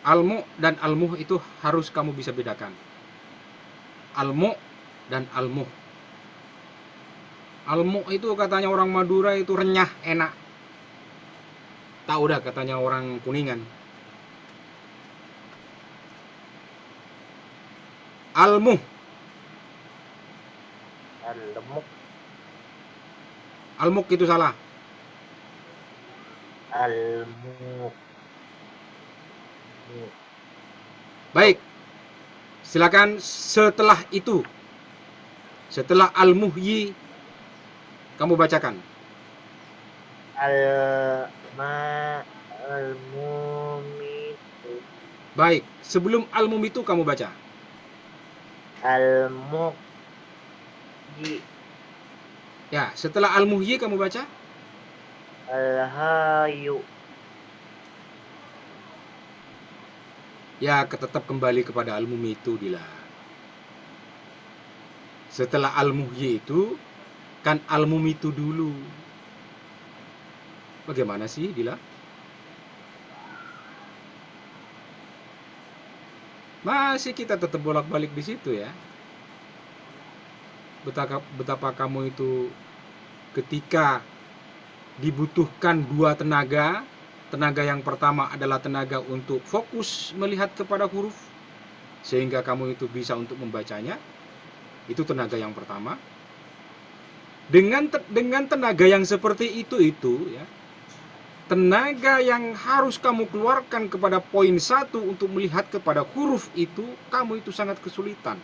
Al-mu dan al-muh itu harus kamu bisa bedakan. Al-mu dan al-muh. Al-mu itu katanya orang Madura itu renyah, enak. Tak udah katanya orang Kuningan. Al-muh. Al-Mu. Al-muk itu salah. Al-Mu. Baik. Silakan setelah itu. Setelah al-muhyi kamu bacakan. Al-Mumitu. Baik, sebelum al-mumitu kamu baca. Al-Muhyi. Ya, setelah al-muhyi kamu baca. Al-Hayu. Ya, tetap kembali kepada al-mumitu, Dila. Setelah al-muhyi itu kan al-mumitu dulu. Bagaimana sih, Dila? Masih kita tetap bolak-balik di situ ya. Betapa kamu itu ketika dibutuhkan dua tenaga. Tenaga yang pertama adalah tenaga untuk fokus melihat kepada huruf sehingga kamu itu bisa untuk membacanya. Itu tenaga yang pertama. Dengan tenaga yang seperti itu ya. Tenaga yang harus kamu keluarkan kepada poin 1 untuk melihat kepada huruf itu, kamu itu sangat kesulitan.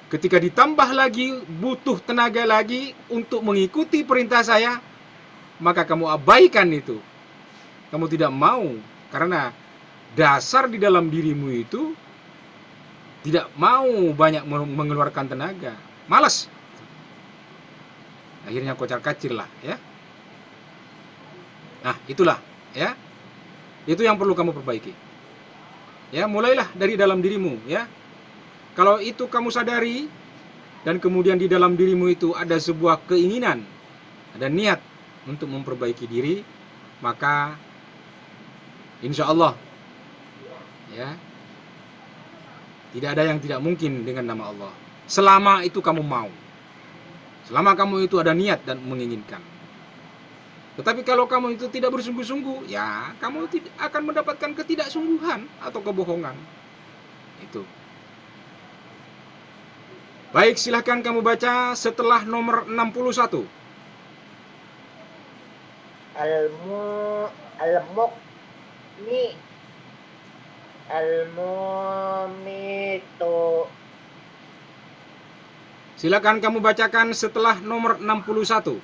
Ketika ditambah lagi, butuh tenaga lagi untuk mengikuti perintah saya, maka kamu abaikan itu. Kamu tidak mau, karena dasar di dalam dirimu itu tidak mau banyak mengeluarkan tenaga, malas. Akhirnya kocar-kacir lah, ya. Nah, itulah, ya. Itu yang perlu kamu perbaiki. Ya, mulailah dari dalam dirimu, ya. Kalau itu kamu sadari dan kemudian di dalam dirimu itu ada sebuah keinginan, ada niat untuk memperbaiki diri, maka insya Allah, ya, tidak ada yang tidak mungkin dengan nama Allah. Selama itu kamu mau, selama kamu itu ada niat dan menginginkan. Tetapi kalau kamu itu tidak bersungguh-sungguh, ya kamu akan mendapatkan ketidaksungguhan atau kebohongan. Itu. Baik, silahkan kamu baca setelah nomor 61. Al-mu'ni Al-mumitu. Silakan kamu bacakan setelah nomor 61.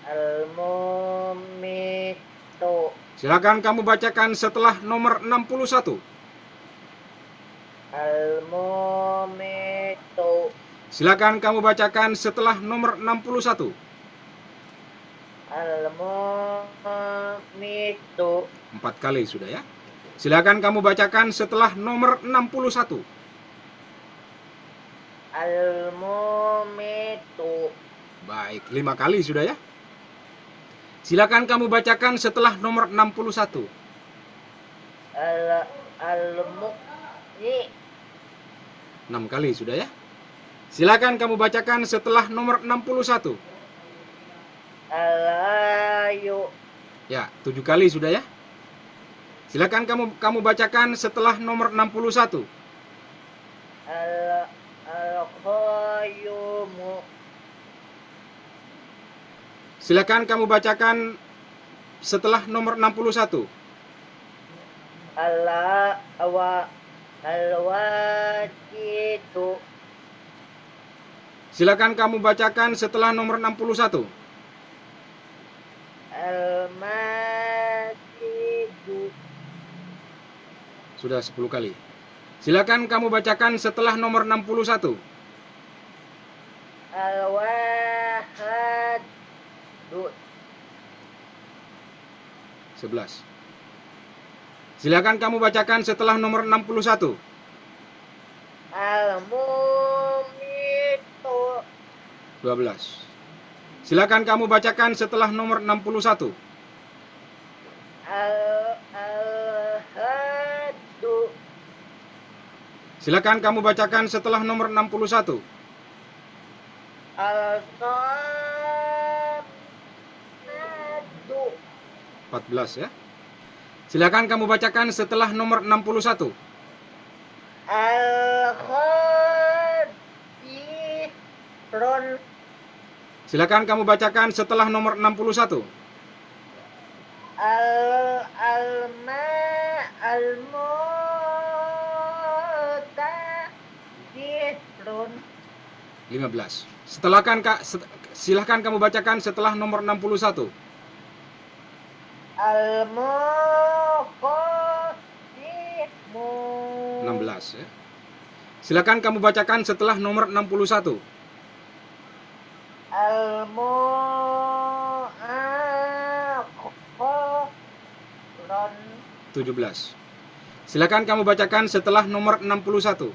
Al-mumitu. Silakan kamu bacakan setelah nomor 61. Al-mumitu. Silakan kamu bacakan setelah nomor 61. Al-mumitu. 4 kali sudah, ya. Silakan kamu bacakan setelah nomor 61. Al-mumitu. Baik, 5 kali sudah, ya. Silakan kamu bacakan setelah nomor 61. Al-mu'ni. 6 kali sudah, ya. Silakan kamu bacakan setelah nomor 61. Al-ayu. Ya, 7 kali sudah, ya. Silakan kamu bacakan setelah nomor 61. Al-qayyumu. Silakan kamu bacakan setelah nomor 61. Al-wajidu. Silakan kamu bacakan setelah nomor 61. Al-majidu. Sudah 10 kali. Silakan kamu bacakan setelah nomor 61. Al-wahadu. 11. Silakan kamu bacakan setelah nomor 61. Al-mumitu. 12. Silakan kamu bacakan setelah nomor 61. Al-hadu. Silakan kamu bacakan setelah nomor 61. Al-sammadu. 14, ya. Silakan kamu bacakan setelah nomor 61. Al-khadirun. Silakan kamu bacakan setelah nomor 61. Al-mutadirun. 15. Silahkan kamu bacakan setelah nomor 61. Al-muqaddimu. 16, ya. Silakan kamu bacakan setelah nomor 61. Al-mu'akhkharun. 17. Silakan kamu bacakan setelah nomor 61.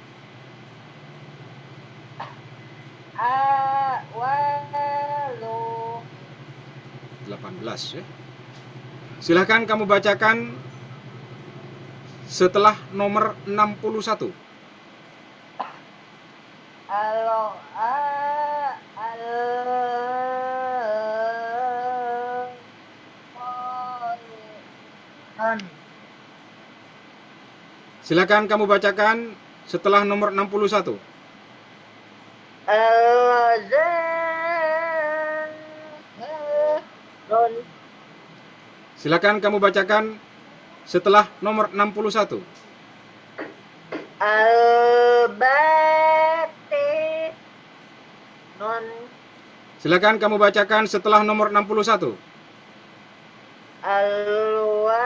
Awalu. 18, ya. Silakan kamu bacakan setelah nomor 61. Silakan kamu bacakan setelah nomor 61. Al-zahirun. Silakan kamu bacakan setelah nomor 61. Al-batinun. Silakan kamu bacakan setelah nomor 61. Al-waliyu.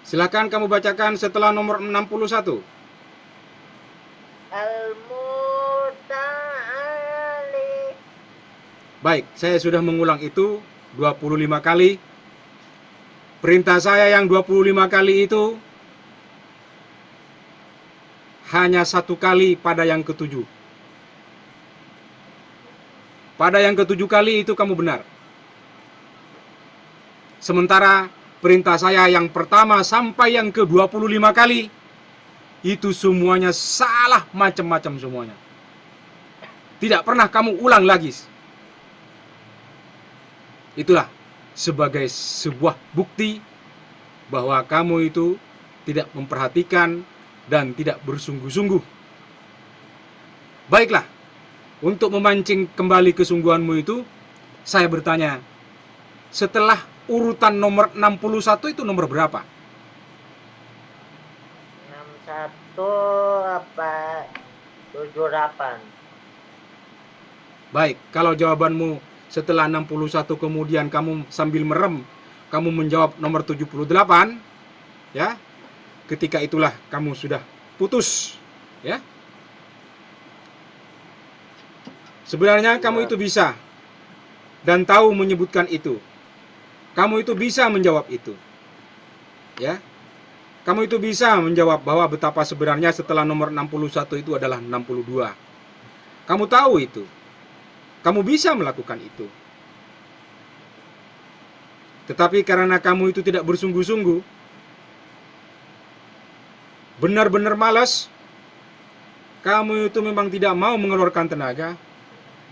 Silakan kamu bacakan setelah nomor 61. Al-Muta'ali. Baik, saya sudah mengulang itu 25 kali. Perintah saya yang 25 kali itu hanya satu kali pada yang ketujuh. Pada yang ketujuh kali itu kamu benar. Sementara perintah saya yang pertama sampai yang ke-25 kali itu semuanya salah macam-macam semuanya. Tidak pernah kamu ulang lagi. Itulah sebagai sebuah bukti bahwa kamu itu tidak memperhatikan dan tidak bersungguh-sungguh. Baiklah, untuk memancing kembali kesungguhanmu itu, saya bertanya, setelah urutan nomor 61 itu nomor berapa? 61 apa 78. Baik, kalau jawabanmu setelah 61 kemudian kamu sambil merem, kamu menjawab nomor 78, ya. Ketika itulah kamu sudah putus, ya. Sebenarnya kamu itu bisa dan tahu menyebutkan itu. Kamu itu bisa menjawab itu. Ya. Kamu itu bisa menjawab bahwa betapa sebenarnya setelah nomor 61 itu adalah 62. Kamu tahu itu. Kamu bisa melakukan itu. Tetapi karena kamu itu tidak bersungguh-sungguh, benar-benar malas, kamu itu memang tidak mau mengeluarkan tenaga,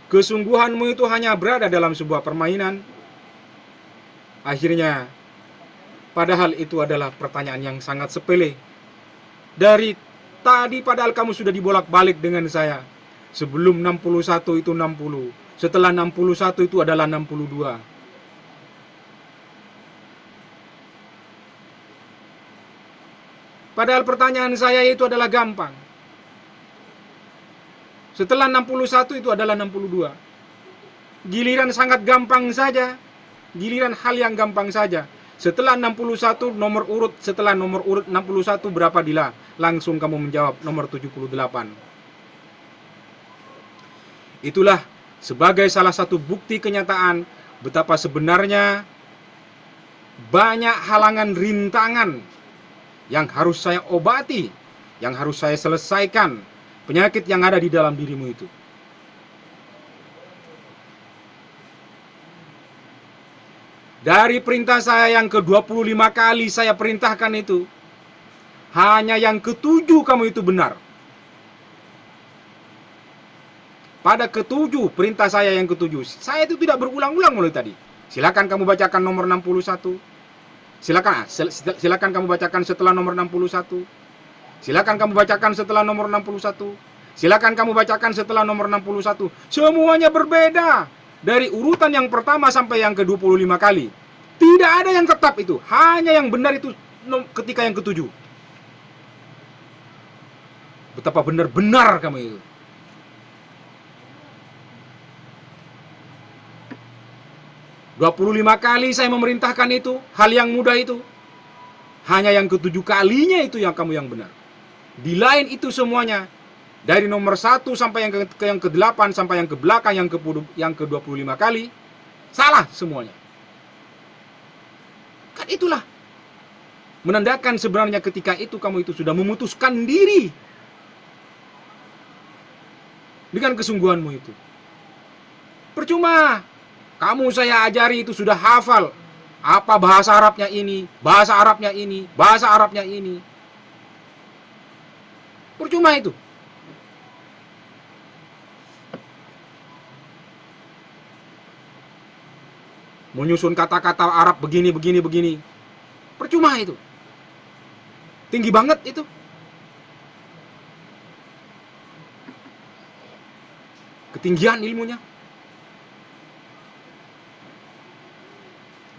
kesungguhanmu itu hanya berada dalam sebuah permainan. Akhirnya, padahal itu adalah pertanyaan yang sangat sepele. Dari tadi padahal kamu sudah dibolak-balik dengan saya. Sebelum 61 itu 60. Setelah 61 itu adalah 62. Padahal pertanyaan saya itu adalah gampang. Setelah 61 itu adalah 62. Giliran sangat gampang saja. Giliran hal yang gampang saja. Setelah 61 nomor urut, setelah nomor urut 61 berapa Dila? Langsung kamu menjawab nomor 78. Itulah sebagai salah satu bukti kenyataan betapa sebenarnya banyak halangan rintangan yang harus saya obati, yang harus saya selesaikan, penyakit yang ada di dalam dirimu itu. Dari perintah saya yang ke-25 kali saya perintahkan itu, hanya yang ke-7 kamu itu benar. Pada ke-7 perintah saya yang ke-7, saya itu tidak berulang-ulang mulai tadi. Silakan kamu bacakan nomor 61. Silakan kamu bacakan setelah nomor 61. Silakan kamu bacakan setelah nomor 61. Silakan kamu bacakan setelah nomor 61. Semuanya berbeda. Dari urutan yang pertama sampai yang ke-25 kali. Tidak ada yang tetap itu. Hanya yang benar itu ketika yang ke-7. Betapa benar-benar kamu itu. Dua 25 kali saya memerintahkan itu, hal yang mudah itu. Hanya yang ke-7 kalinya itu yang kamu yang benar. Di lain itu semuanya, dari nomor 1 sampai yang ke-8 sampai yang ke belakang yang ke-25 kali, salah semuanya. Kan itulah menandakan sebenarnya ketika itu kamu itu sudah memutuskan diri dengan kesungguhanmu itu. Percuma kamu saya ajari itu sudah hafal apa bahasa Arabnya ini, bahasa Arabnya ini, bahasa Arabnya ini. Percuma itu. Menyusun kata-kata Arab begini. Percuma itu. Tinggi banget itu. Ketinggian ilmunya.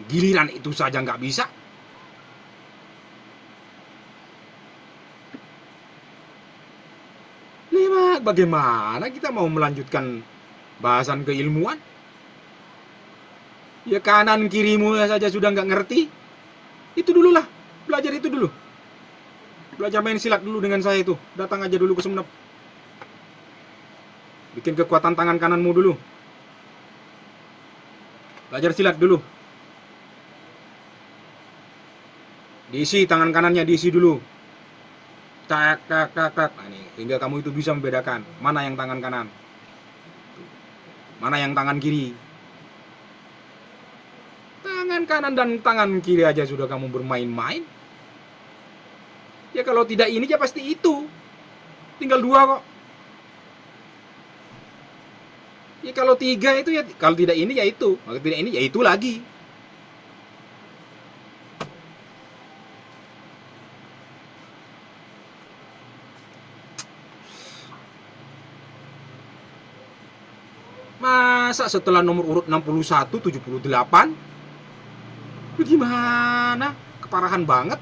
Giliran itu saja nggak bisa. Bagaimana kita mau melanjutkan bahasan keilmuan? Ya kanan kirimu saja sudah nggak ngerti. Itu dululah belajar itu dulu. Belajar main silat dulu dengan saya itu. Datang aja dulu ke Sumenep. Bikin kekuatan tangan kananmu dulu. Belajar silat dulu. Diisi tangan kanannya, diisi dulu. Tak, tak, tak, tak. Nah, ini, hingga kamu itu bisa membedakan mana yang tangan kanan, mana yang tangan kiri. Tangan kanan dan tangan kiri aja sudah kamu bermain-main. Ya kalau tidak ini ya pasti itu. Tinggal dua kok. Ya kalau tiga itu ya, kalau tidak ini ya itu. Kalau tidak ini ya itu lagi. Masa setelah nomor urut 61, 78? Gimana? Keparahan banget.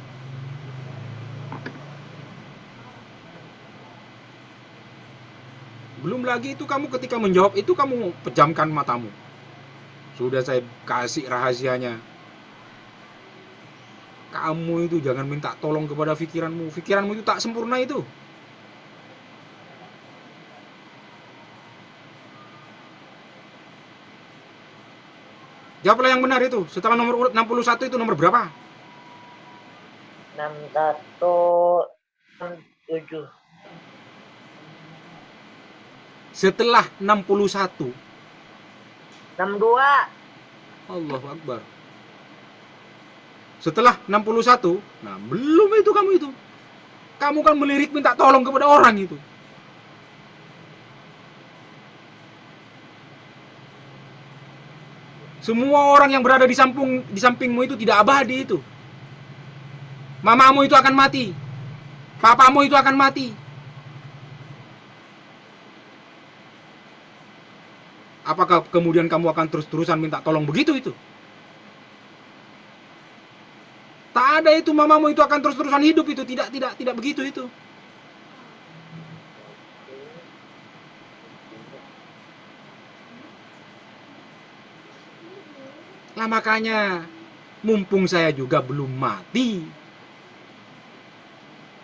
Belum lagi itu kamu ketika menjawab itu kamu pejamkan matamu. Sudah saya kasih rahasianya. Kamu itu jangan minta tolong kepada pikiranmu. Pikiranmu itu tak sempurna itu. Jawablah yang benar itu. Setelah nomor urut 61 itu nomor berapa? 6167. Setelah 61. 62. Allahu Akbar. Setelah 61, nah belum itu kamu itu. Kamu kan melirik minta tolong kepada orang itu. Semua orang yang berada di sampingmu itu tidak abadi itu. Mamamu itu akan mati. Papamu itu akan mati. Apakah kemudian kamu akan terus-terusan minta tolong begitu itu? Tak ada itu, mamamu itu akan terus-terusan hidup itu. Tidak begitu itu. Lah makanya, mumpung saya juga belum mati,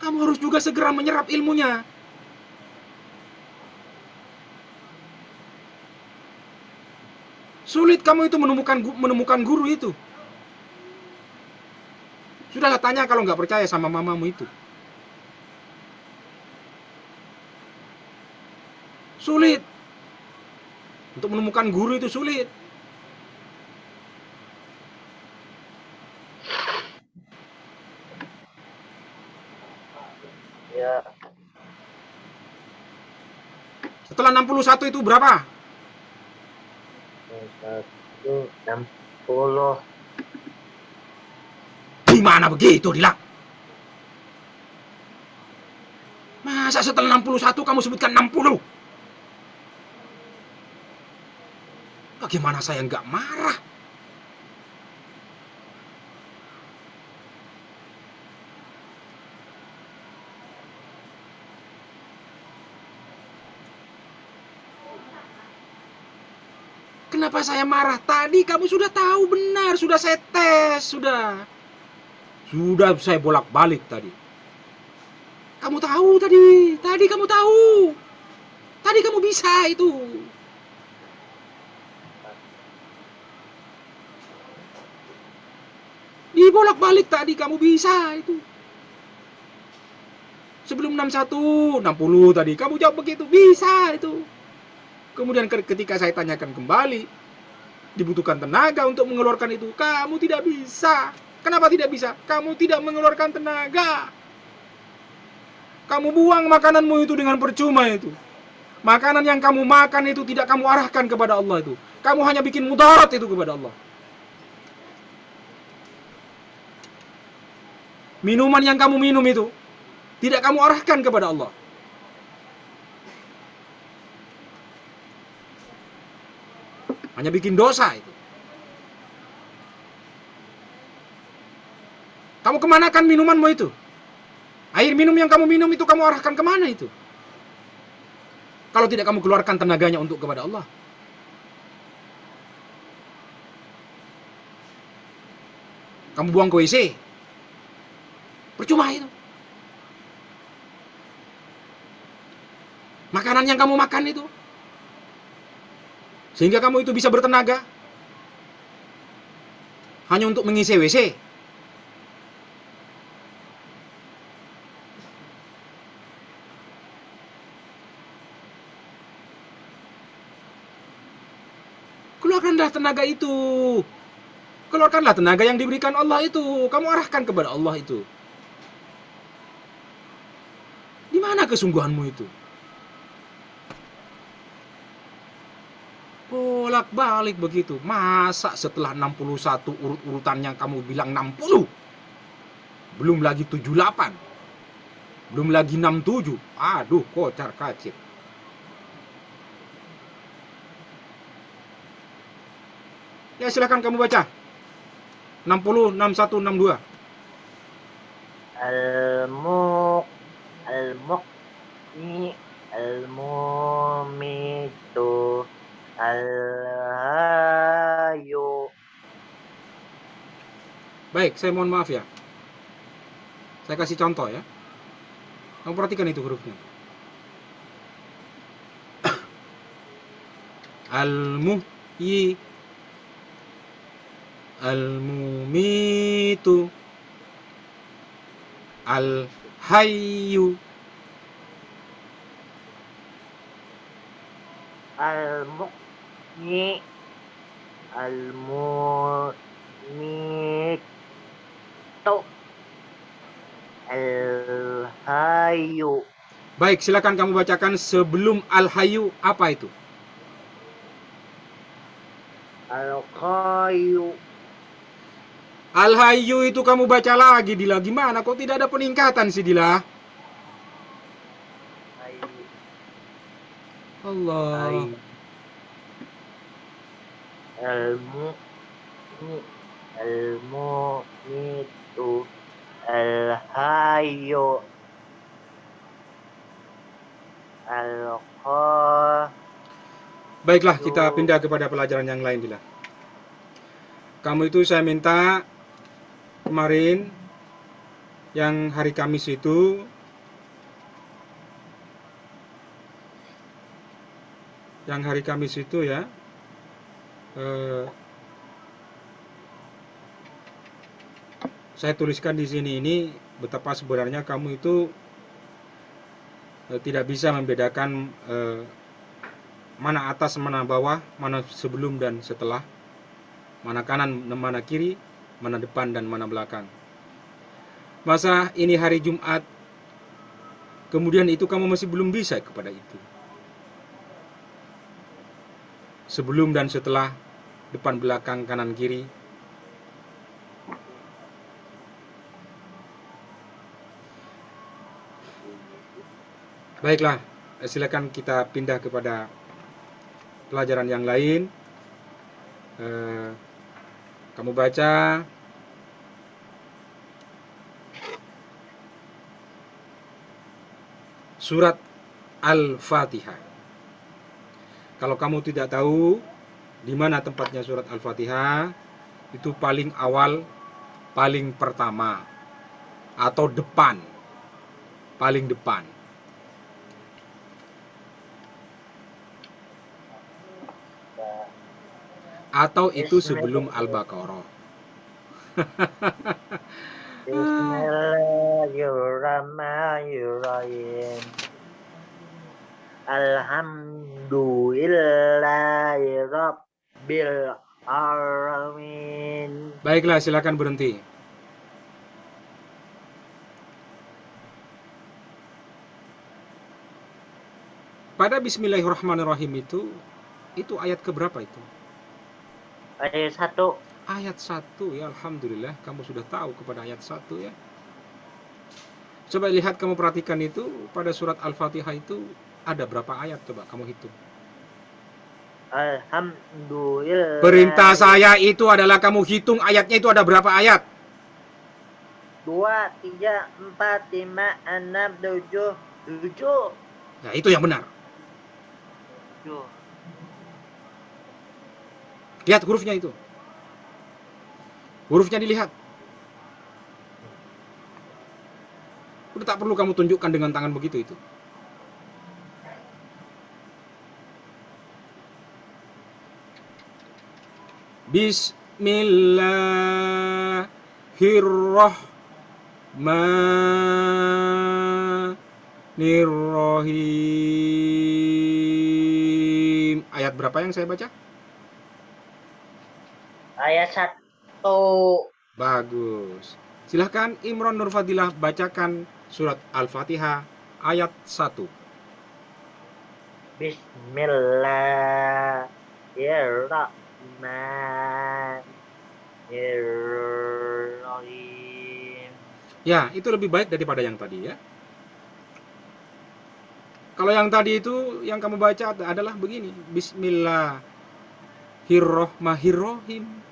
kamu harus juga segera menyerap ilmunya. Sulit kamu itu menemukan guru itu. Sudahlah tanya kalau nggak percaya sama mamamu itu. Sulit. Untuk menemukan guru itu sulit. Ya. Setelah 61 itu berapa? 160. Gimana begitu, Dilak? Masa setelah 61 kamu sebutkan 60? Bagaimana saya nggak marah? Kenapa saya marah? Tadi kamu sudah tahu benar, sudah saya tes, sudah. Sudah saya bolak-balik tadi. Kamu tahu tadi kamu tahu. Tadi kamu bisa itu. Dibolak-balik tadi kamu bisa itu. Sebelum 61, 60 tadi kamu jawab begitu, bisa itu. Kemudian ketika saya tanyakan kembali, dibutuhkan tenaga untuk mengeluarkan itu, kamu tidak bisa. Kenapa tidak bisa? Kamu tidak mengeluarkan tenaga. Kamu buang makananmu itu dengan percuma itu. Makanan yang kamu makan itu tidak kamu arahkan kepada Allah itu. Kamu hanya bikin mudarat itu kepada Allah. Minuman yang kamu minum itu tidak kamu arahkan kepada Allah. Hanya bikin dosa itu. Kamu kemanakan minumanmu itu? Air minum yang kamu minum itu kamu arahkan kemana itu? Kalau tidak kamu keluarkan tenaganya untuk kepada Allah. Kamu buang ke WC. Percuma itu. Makanan yang kamu makan itu, sehingga kamu itu bisa bertenaga hanya untuk mengisi WC. Keluarkanlah tenaga itu. Keluarkanlah tenaga yang diberikan Allah itu. Kamu arahkan kepada Allah itu. Di mana kesungguhanmu itu? Bolak-balik begitu. Masa setelah 61 urut-urutan yang kamu bilang 60? Belum lagi 78. Belum lagi 67. Aduh, kocar kacir. Ya silakan kamu baca. 60, 61, 62. Al-muqni al-mumitu al-hayu. Baik, saya mohon maaf ya. Saya kasih contoh ya. Kamu perhatikan itu hurufnya. Al-muhyi, al-mumitu, al-hayyu. Al-muqni al-mumitu al-hayu. Baik, silakan kamu bacakan sebelum al-hayyu apa itu? Al-qayu. Al-hayyu itu kamu baca lagi, Dila. Gimana kok tidak ada peningkatan sih, Dila? Allah. Al-muqni al-mumitu al-hayu al-qayu. Baiklah, kita pindah kepada pelajaran yang lain, Dila. Kamu itu saya minta kemarin yang hari Kamis itu ya, saya tuliskan di sini ini betapa sebenarnya kamu itu tidak bisa membedakan mana atas, mana bawah, mana sebelum dan setelah, mana kanan, mana kiri, mana depan dan mana belakang. Masa ini hari Jumat, kemudian itu kamu masih belum bisa kepada itu. Sebelum dan setelah, depan, belakang, kanan, kiri. Baiklah, silakan kita pindah kepada pelajaran yang lain. Kamu baca surat Al-Fatihah. Kalau kamu tidak tahu di mana tempatnya surat Al-Fatihah, itu paling awal, paling pertama, atau depan, paling depan. Atau itu sebelum Al-Baqarah. Bismillahirrahmanirrahim. Alhamdulillahirabbil alamin. Baiklah, silakan berhenti. Pada Bismillahirrahmanirrahim itu ayat keberapa itu? Ayat 1. Ayat 1 ya, alhamdulillah kamu sudah tahu kepada ayat 1 ya. Coba lihat, kamu perhatikan itu pada surat Al-Fatihah itu ada berapa ayat, coba kamu hitung. Alhamdulillah. Perintah saya itu adalah kamu hitung ayatnya itu ada berapa ayat. 2, 3, 4, 5, 6, 7. Ya, itu yang benar. Lihat hurufnya itu. Hurufnya dilihat. Udah tak perlu kamu tunjukkan dengan tangan begitu itu. Bismillahirrahmanirrahim. Ayat berapa yang saya baca? Ayat 1. Bagus. Silahkan Imron Nurfadilah bacakan surat Al-Fatihah ayat 1. Bismillahirrahmanirrahim. Ya, itu lebih baik daripada yang tadi ya. Kalau yang tadi itu yang kamu baca adalah begini, Bismillahirrahmanirrahim.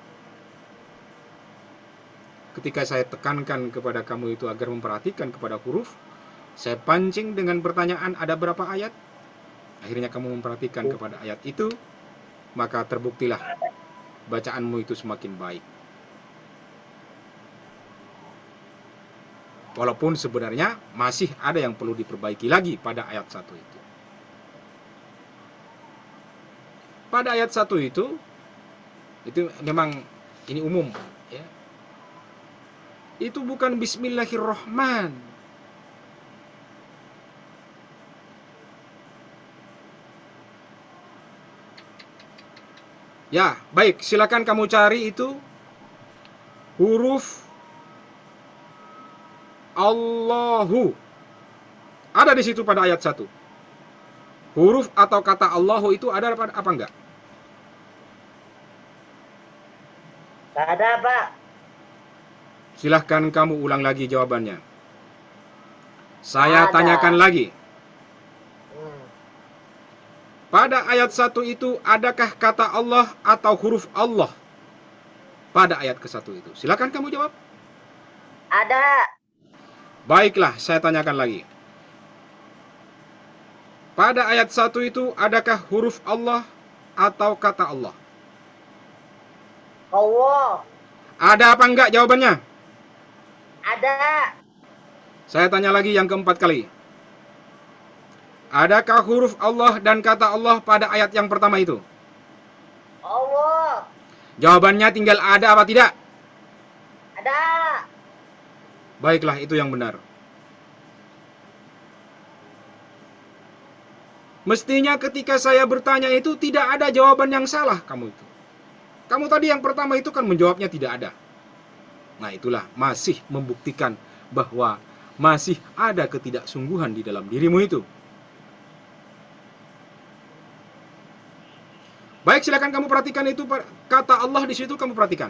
Ketika saya tekankan kepada kamu itu agar memperhatikan kepada huruf, saya pancing dengan pertanyaan ada berapa ayat? Akhirnya kamu memperhatikan kepada ayat itu, maka terbuktilah bacaanmu itu semakin baik. Walaupun sebenarnya masih ada yang perlu diperbaiki lagi pada ayat 1 itu. Pada ayat 1 itu memang ini umum ya. Itu bukan Bismillahirrahman. Ya, baik, silakan kamu cari itu huruf Allahu. Ada di situ pada ayat 1. Huruf atau kata Allahu itu ada apa enggak? Gak ada, Pak. Silahkan kamu ulang lagi jawabannya. Saya Ada. tanyakan lagi. Hmm. Pada ayat 1 itu adakah kata Allah atau huruf Allah? Pada ayat ke-1 itu. Silahkan kamu jawab. Ada. Baiklah, saya tanyakan lagi. Pada ayat 1 itu adakah huruf Allah atau kata Allah? Allah. Ada apa enggak jawabannya? Ada. Saya tanya lagi yang keempat kali. Adakah huruf Allah dan kata Allah pada ayat yang pertama itu? Allah. Jawabannya tinggal ada apa tidak? Ada. Baiklah, itu yang benar. Mestinya ketika saya bertanya itu tidak ada jawaban yang salah kamu itu. Kamu tadi yang pertama itu kan menjawabnya tidak ada. Nah, itulah masih membuktikan bahwa masih ada ketidaksungguhan di dalam dirimu itu. Baik, silakan kamu perhatikan itu kata Allah di situ, kamu perhatikan.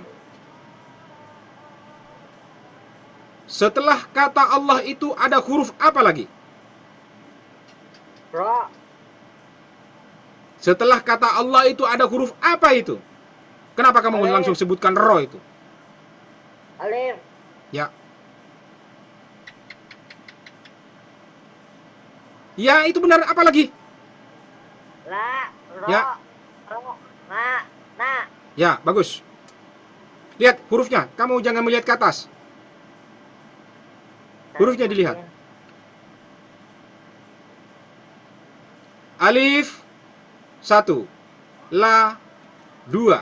Setelah kata Allah itu ada huruf apa lagi? Ra. Setelah kata Allah itu ada huruf apa itu? Kenapa kamu Alif. langsung sebutkan ro itu? Alif. Ya. Ya, itu benar. Apa lagi? La. Ro. Ya. Ro. Na. Na. Ya, bagus. Lihat hurufnya. Kamu jangan melihat ke atas. Hurufnya dilihat. Alif 1, La 2,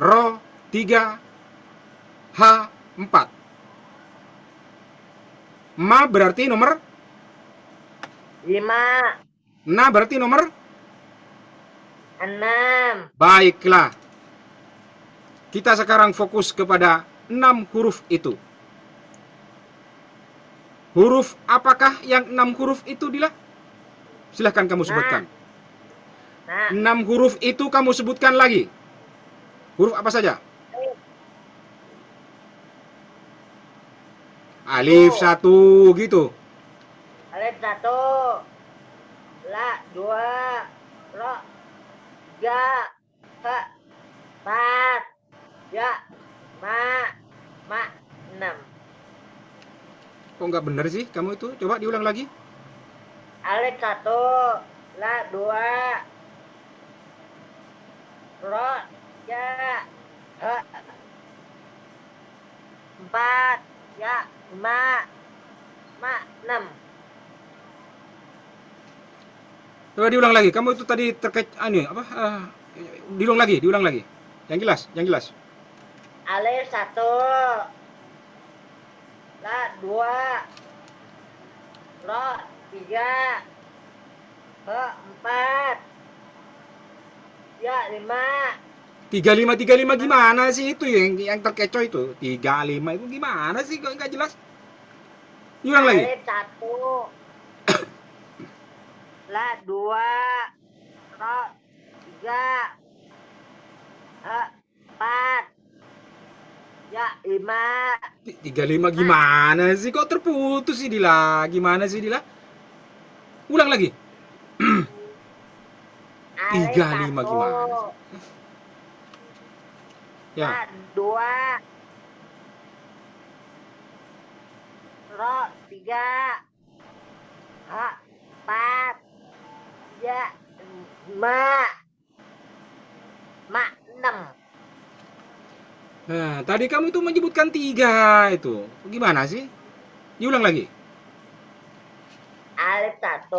Ro 3, H 4. Ma berarti nomor 5. Na berarti nomor 6. Baiklah. Kita sekarang fokus kepada 6 huruf itu. Huruf apakah yang 6 huruf itu, Dila? Silahkan kamu sebutkan. Nah. 6 huruf itu kamu sebutkan lagi. Huruf apa saja? Alif 1 gitu. Alif 1. La 2. Ro 3. H 4. Ya. Ma 6. Kok nggak bener sih kamu itu? Coba diulang lagi. Alif 1. La 2. Ro 3. H 4. Ya 5. Ma 6. Coba diulang lagi. Kamu itu tadi terkait apa? Diulang lagi, diulang lagi. Yang jelas, yang jelas. Alif 1. La 2. Ro 3. He 4. Ya 5. 35 gimana sih itu yang terkecoh itu? 35 itu gimana sih kok nggak jelas? Diulang lagi. Alif 1. La 2. Ro 3. He 4. Ya 5. 35 gimana sih kok terputus sih Dila? Gimana sih Dila? Ulang lagi. Alif 35 gimana sih? 1. Ya. La 2. Ro 3. Ha 4. Ya 5. Ma 6. Nah, tadi kamu itu menyebutkan 3 itu. Gimana sih? Diulang lagi. Alif 1.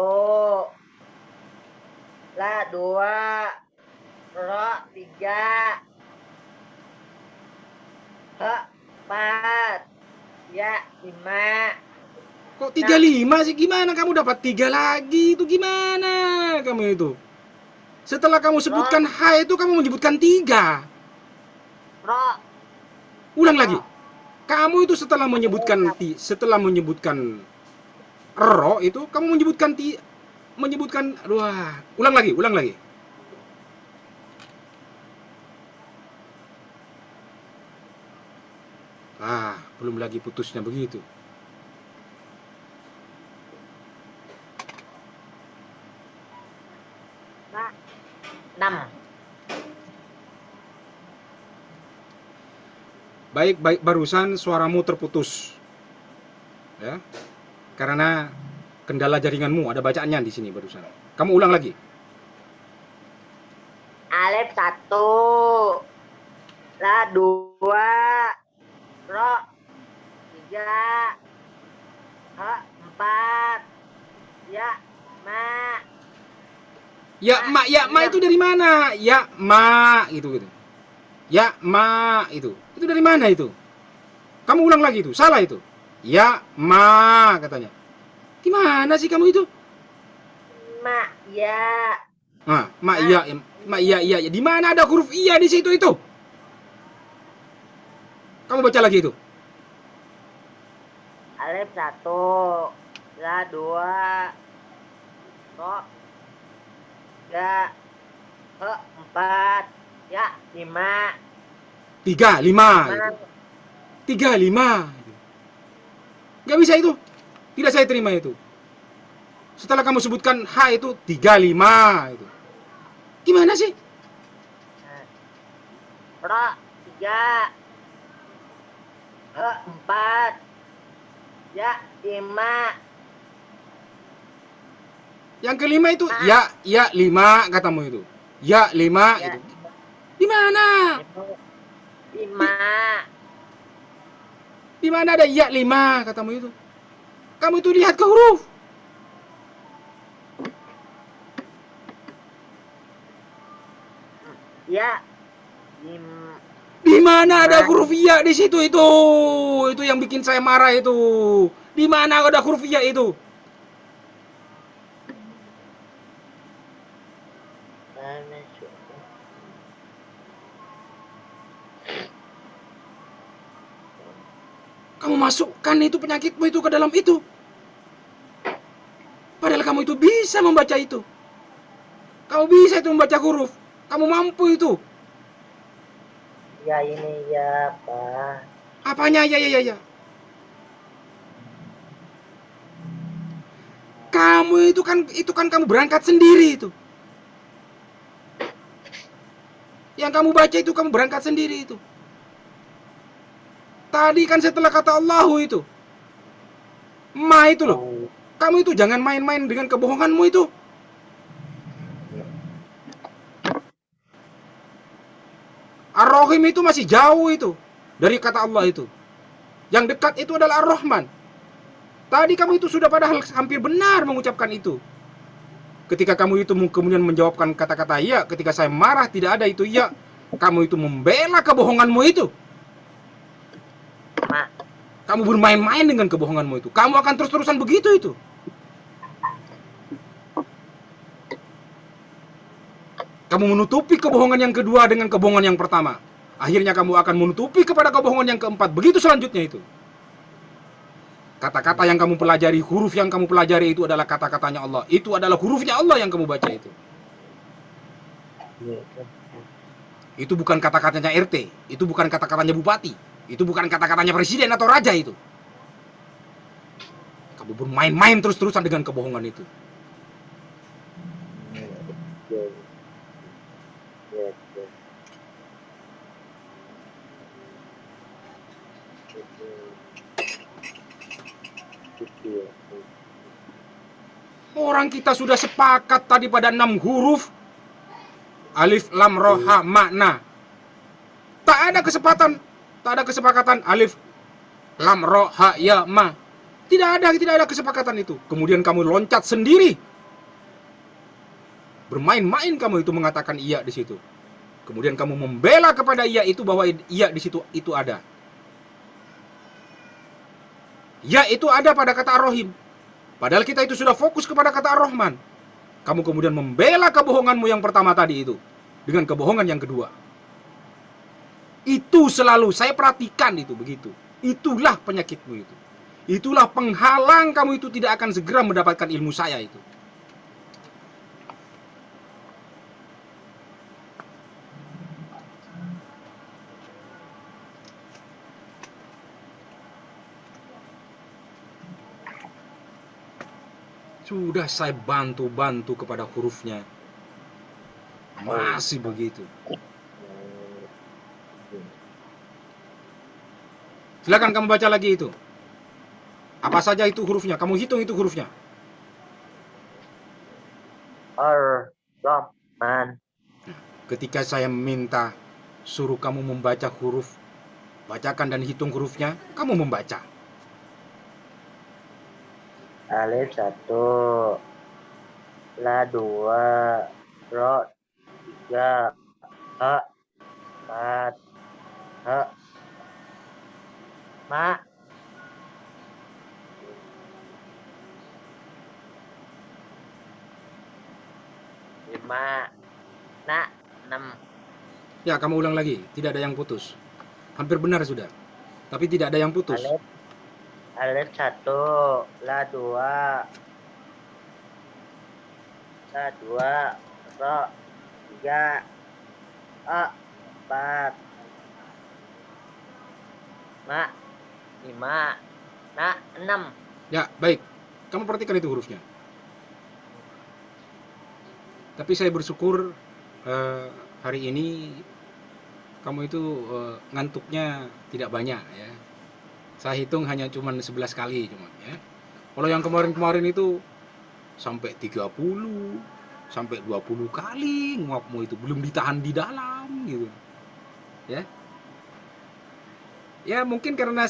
La 2. Ro 3. He 4. Ya 5. Kok 35 sih? Gimana kamu dapat 3 lagi? Itu gimana kamu itu? Setelah kamu Ro sebutkan H itu kamu menyebutkan 3. Ro Ulang lagi. Ro Kamu itu setelah Alif menyebutkan ro itu kamu menyebutkan wah, ulang lagi, ulang lagi. Ah, belum lagi putusnya begitu. Ma 6. Baik, barusan suaramu terputus. Ya. Karena kendala jaringanmu, ada bacaannya di sini barusan. Kamu ulang lagi. Alif 1. La 2. Ro 3. He 4. Ya 5. Ya, ma itu dari mana? Ya, ma gitu gitu. Ya, ma itu. Itu dari mana itu? Kamu ulang lagi itu. Salah itu. Ya, ma katanya. Gimana sih kamu itu? Ma ya. Ah, mak Ma iya, mak iya, iya, iya. Di mana ada huruf iya di situ itu? Kamu baca lagi itu. Alif 1. La 2. Ro 3. He 4. Ya 5. 35 5. itu. 35. Gak bisa itu. Tidak saya terima itu. Setelah kamu sebutkan H itu 35 itu. Gimana sih? Ro 3. He 4. Ya 5. Yang kelima itu Ma ya 5 katamu itu. Ya 5 ya itu. Di mana? 5. Di mana ada ya 5 katamu itu? Kamu itu lihat ke huruf. Ya 5. Di mana ada huruf ya di situ itu? Itu yang bikin saya marah itu. Di mana ada huruf ya itu? Kamu masukkan itu penyakitmu itu ke dalam itu. Padahal kamu itu bisa membaca itu. Kamu bisa itu membaca huruf. Kamu mampu itu. Ya ini ya Pak. Apanya ya ya ya ya? Kamu itu kan kamu berangkat sendiri itu. Yang kamu baca itu kamu berangkat sendiri itu. Tadi kan setelah kata Allahu itu. Ma itu loh. Oh, Kamu itu jangan main-main dengan kebohonganmu itu. Ar-Rahim itu masih jauh itu dari kata Allah itu. Yang dekat itu adalah Ar-Rahman. Tadi kamu itu sudah padahal hampir benar mengucapkan itu. Ketika kamu itu kemudian menjawabkan kata-kata iya, ketika saya marah tidak ada itu iya, kamu itu membela kebohonganmu itu. Mak, Kamu bermain-main dengan kebohonganmu itu. Kamu akan terus-terusan begitu itu. Kamu menutupi kebohongan yang kedua dengan kebohongan yang pertama. Akhirnya kamu akan menutupi kepada kebohongan yang keempat. Begitu selanjutnya itu. Kata-kata yang kamu pelajari, huruf yang kamu pelajari itu adalah kata-katanya Allah. Itu adalah hurufnya Allah yang kamu baca itu. iya. Itu bukan kata-katanya RT. Itu bukan kata-katanya bupati. Itu bukan kata-katanya presiden atau raja itu. Kamu bermain-main terus-terusan dengan kebohongan itu. Iya, iya, iya. Gitu ya. Orang kita sudah sepakat tadi pada 6 huruf. Alif, lam, ro, ha, makna. Tak ada kesepakatan alif, lam, ro, ha, ya, ma. Tidak ada kesepakatan itu. Kemudian kamu loncat sendiri. Bermain-main kamu itu mengatakan iya di situ. Kemudian kamu membela kepada iya itu bahwa iya di situ itu ada. Ya itu ada pada kata Ar-Rahim. Padahal kita itu sudah fokus kepada kata Ar-Rahman. Kamu kemudian membela kebohonganmu yang pertama tadi itu dengan kebohongan yang kedua. Itu selalu saya perhatikan itu begitu. Itulah penyakitmu itu. Itulah penghalang kamu itu tidak akan segera mendapatkan ilmu saya itu. Sudah saya bantu-bantu kepada hurufnya. Masih begitu. Silakan kamu baca lagi itu. Apa saja itu hurufnya? Kamu hitung itu hurufnya. Ar-Rahman. Ketika saya minta suruh kamu membaca huruf, bacakan dan hitung hurufnya, kamu membaca. Alif 1, la 2, ro 3, ha 4, ha ma 5, na 6. Ya, kamu ulang lagi. Tidak ada yang putus. Hampir benar sudah. Tapi tidak ada yang putus. Alif 1, la 2, ro 3, ha 4, ma 5, na 6. Ya, baik. Kamu perhatikan itu hurufnya. Tapi saya bersyukur hari ini kamu itu ngantuknya tidak banyak ya. Saya hitung hanya cuma 11 kali cuma ya. Kalau yang kemarin-kemarin itu sampai 30, sampai 20 kali nguapmu itu belum ditahan di dalam gitu. Ya. Ya mungkin karena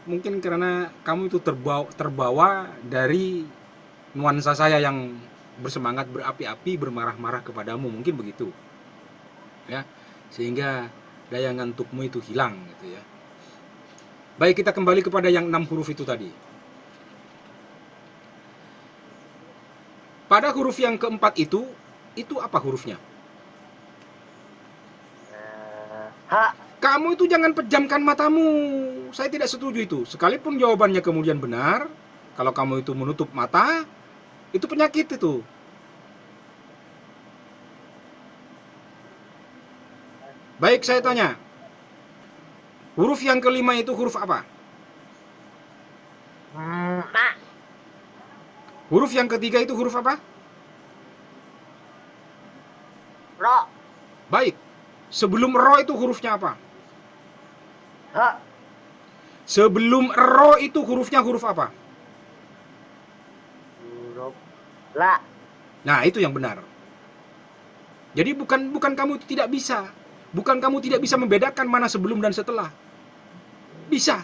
mungkin karena kamu itu terbawa dari nuansa saya yang bersemangat, berapi-api, bermarah-marah kepadamu, mungkin begitu. Ya. Sehingga daya ngantukmu itu hilang gitu ya. Baik, kita kembali kepada yang 6 huruf itu tadi. Pada huruf yang keempat itu apa hurufnya? Ha. Kamu itu jangan pejamkan matamu. Saya tidak setuju itu. Sekalipun jawabannya kemudian benar, kalau kamu itu menutup mata, itu penyakit itu. Baik, saya tanya. Huruf yang kelima itu huruf apa? Ma. Huruf yang ketiga itu huruf apa? Ro. Baik. Sebelum ro itu hurufnya apa? Ha. Sebelum ro itu hurufnya huruf apa? Huruf la. Nah, itu yang benar. Jadi bukan kamu itu tidak bisa. Bukan kamu tidak bisa membedakan mana sebelum dan setelah. Bisa.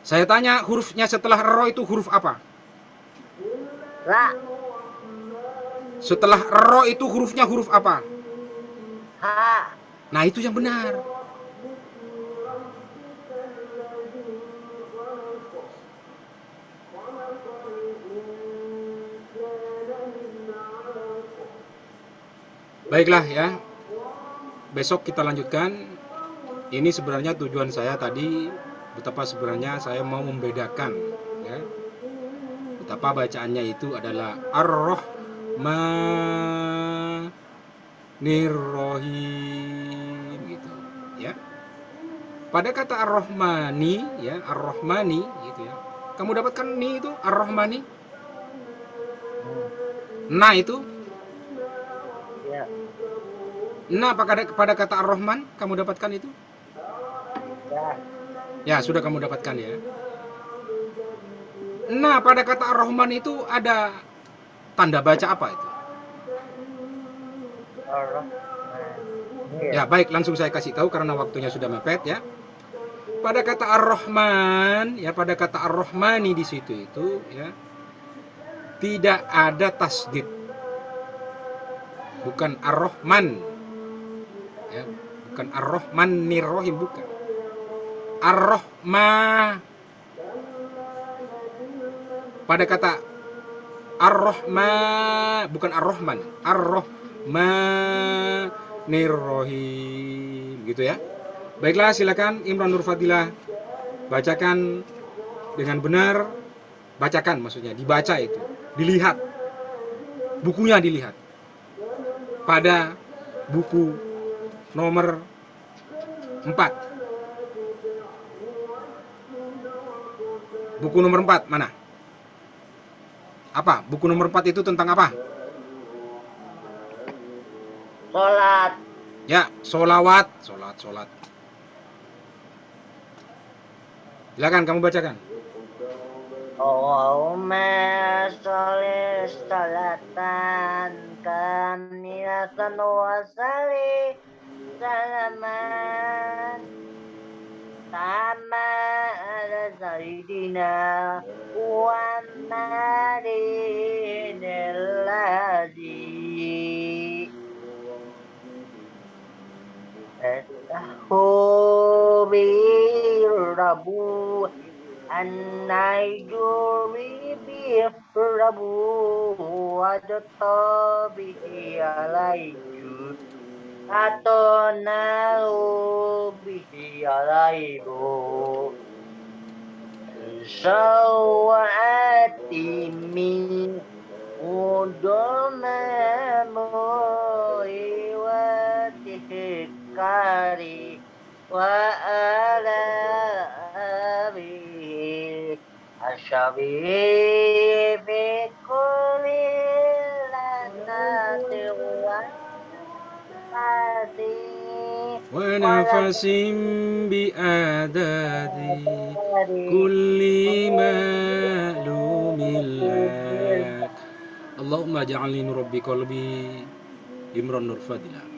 Saya tanya, hurufnya setelah ro itu huruf apa? La. Setelah ro itu hurufnya huruf apa? Ha. Nah, itu yang benar. Baiklah ya. Besok kita lanjutkan. Ini sebenarnya tujuan saya tadi, betapa sebenarnya saya mau membedakan ya. Betapa bacaannya itu adalah Ar-Rahmanir-Rahim gitu ya. Pada kata Ar-Rahmani ya, Ar-Rahmani gitu ya. Kamu dapatkan ni itu Ar-Rahmani? Nah itu. Ya. Nah pada kata Ar-Rahman kamu dapatkan itu? Ya. Ya, sudah kamu dapatkan ya. Nah, pada kata Ar-Rahman itu ada tanda baca apa itu? Ar-Rahman. Ya, baik, langsung saya kasih tahu karena waktunya sudah mepet ya. Pada kata Ar-Rahman, ya pada kata Ar-Rahmani di situ itu ya tidak ada tasdid. Bukan Ar-Rahman. Ya, bukan Ar-Rahmanir-Rahim, bukan. Ar-Rahma. Pada kata Ar-Rahma, bukan Ar-Rahman. Ar-Rahmanir-Rahim gitu ya. Baiklah, silakan Imran Nur Fadilah bacakan dengan benar. Bacakan maksudnya, dibaca itu. Dilihat. Bukunya dilihat. Pada buku nomor 4. Buku nomor 4 mana? Apa? Buku nomor 4 itu tentang apa? Sholat. Ya, solawat. Solat. Silakan kamu bacakan. Allahumma sholli sholatan kamilatan wa salli salaman tama ala sayyidina wa narinilladzi tahu rabu an-najuri rabu wajata bihi alaiju atau nahu bihi alaibu sawati min udamamu iwatihikari wa ala abihi ashabihi fi kulli lanati wa Wa nafasim bi adadi kulli ma'lumillah. Allahumma ja'alni nurabbi qalbi Imran Nur Fadilah.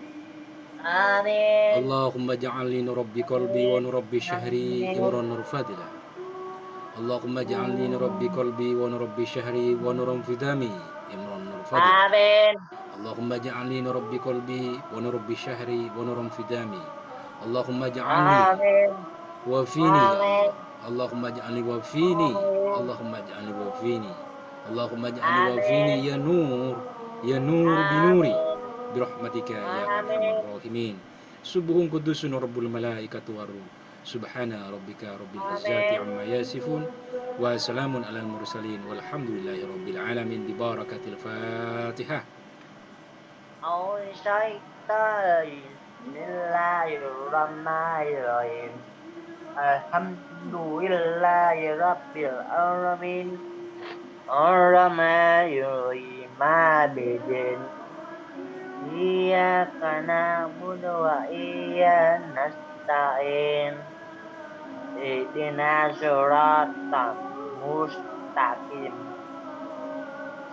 Amin. Allahumma ja'alni nurabbi qalbi wa nurabbi syahri Imran Nur Fadilah. Allahumma ja'alni nurabbi qalbi wa nurabbi syahri wa nuram fidami Imran Nur Fadilah. Amin. Allahumma ja'alni nurabbi qalbi wa nurabbi syahri wa nuram fidami. Allahumma ja'alni Amin. wa fini ya Amin. Allah. Allahumma ja'alni wa fini. Allahumma ja'alni wa fini. Allahumma ja'alni wa fini ya nur binuri birahmatika ya arhamar rahimin. Subuhun kudusun rabbul malaikatu waruh. Subhana rabbika rabbil izzati amma yasifun wa salamun alal mursalin walhamdulillahi rabbil alamin bi barakatil Fatihah. Bismillahirrahmanirrahim. Alhamdulillahi rabbil alamin. Ar-Rahmanir-Rahim. Maliki Iyyaka na'budu wa iyyaka nasta'in. Ihdinas siratal mustaqim.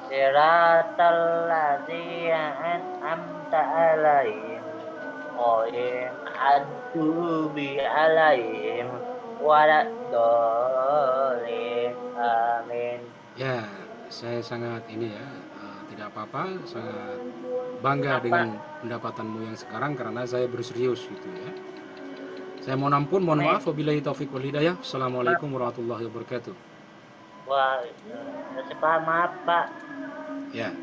Siratal ladzina an'amta 'alaihim ghairil maghdubi 'alaihim waladdallin. dhalin. Amin. Ya, saya sangat tidak apa-apa, sangat bangga Apa? dengan pendapatanmu yang sekarang karena saya berserius gitu ya. Saya mohon ampun, mohon Amin. maaf, wabillahi taufiq wal hidayah. Assalamualaikum warahmatullahi wabarakatuh. Wah, saya paham, maaf Pak. Ya.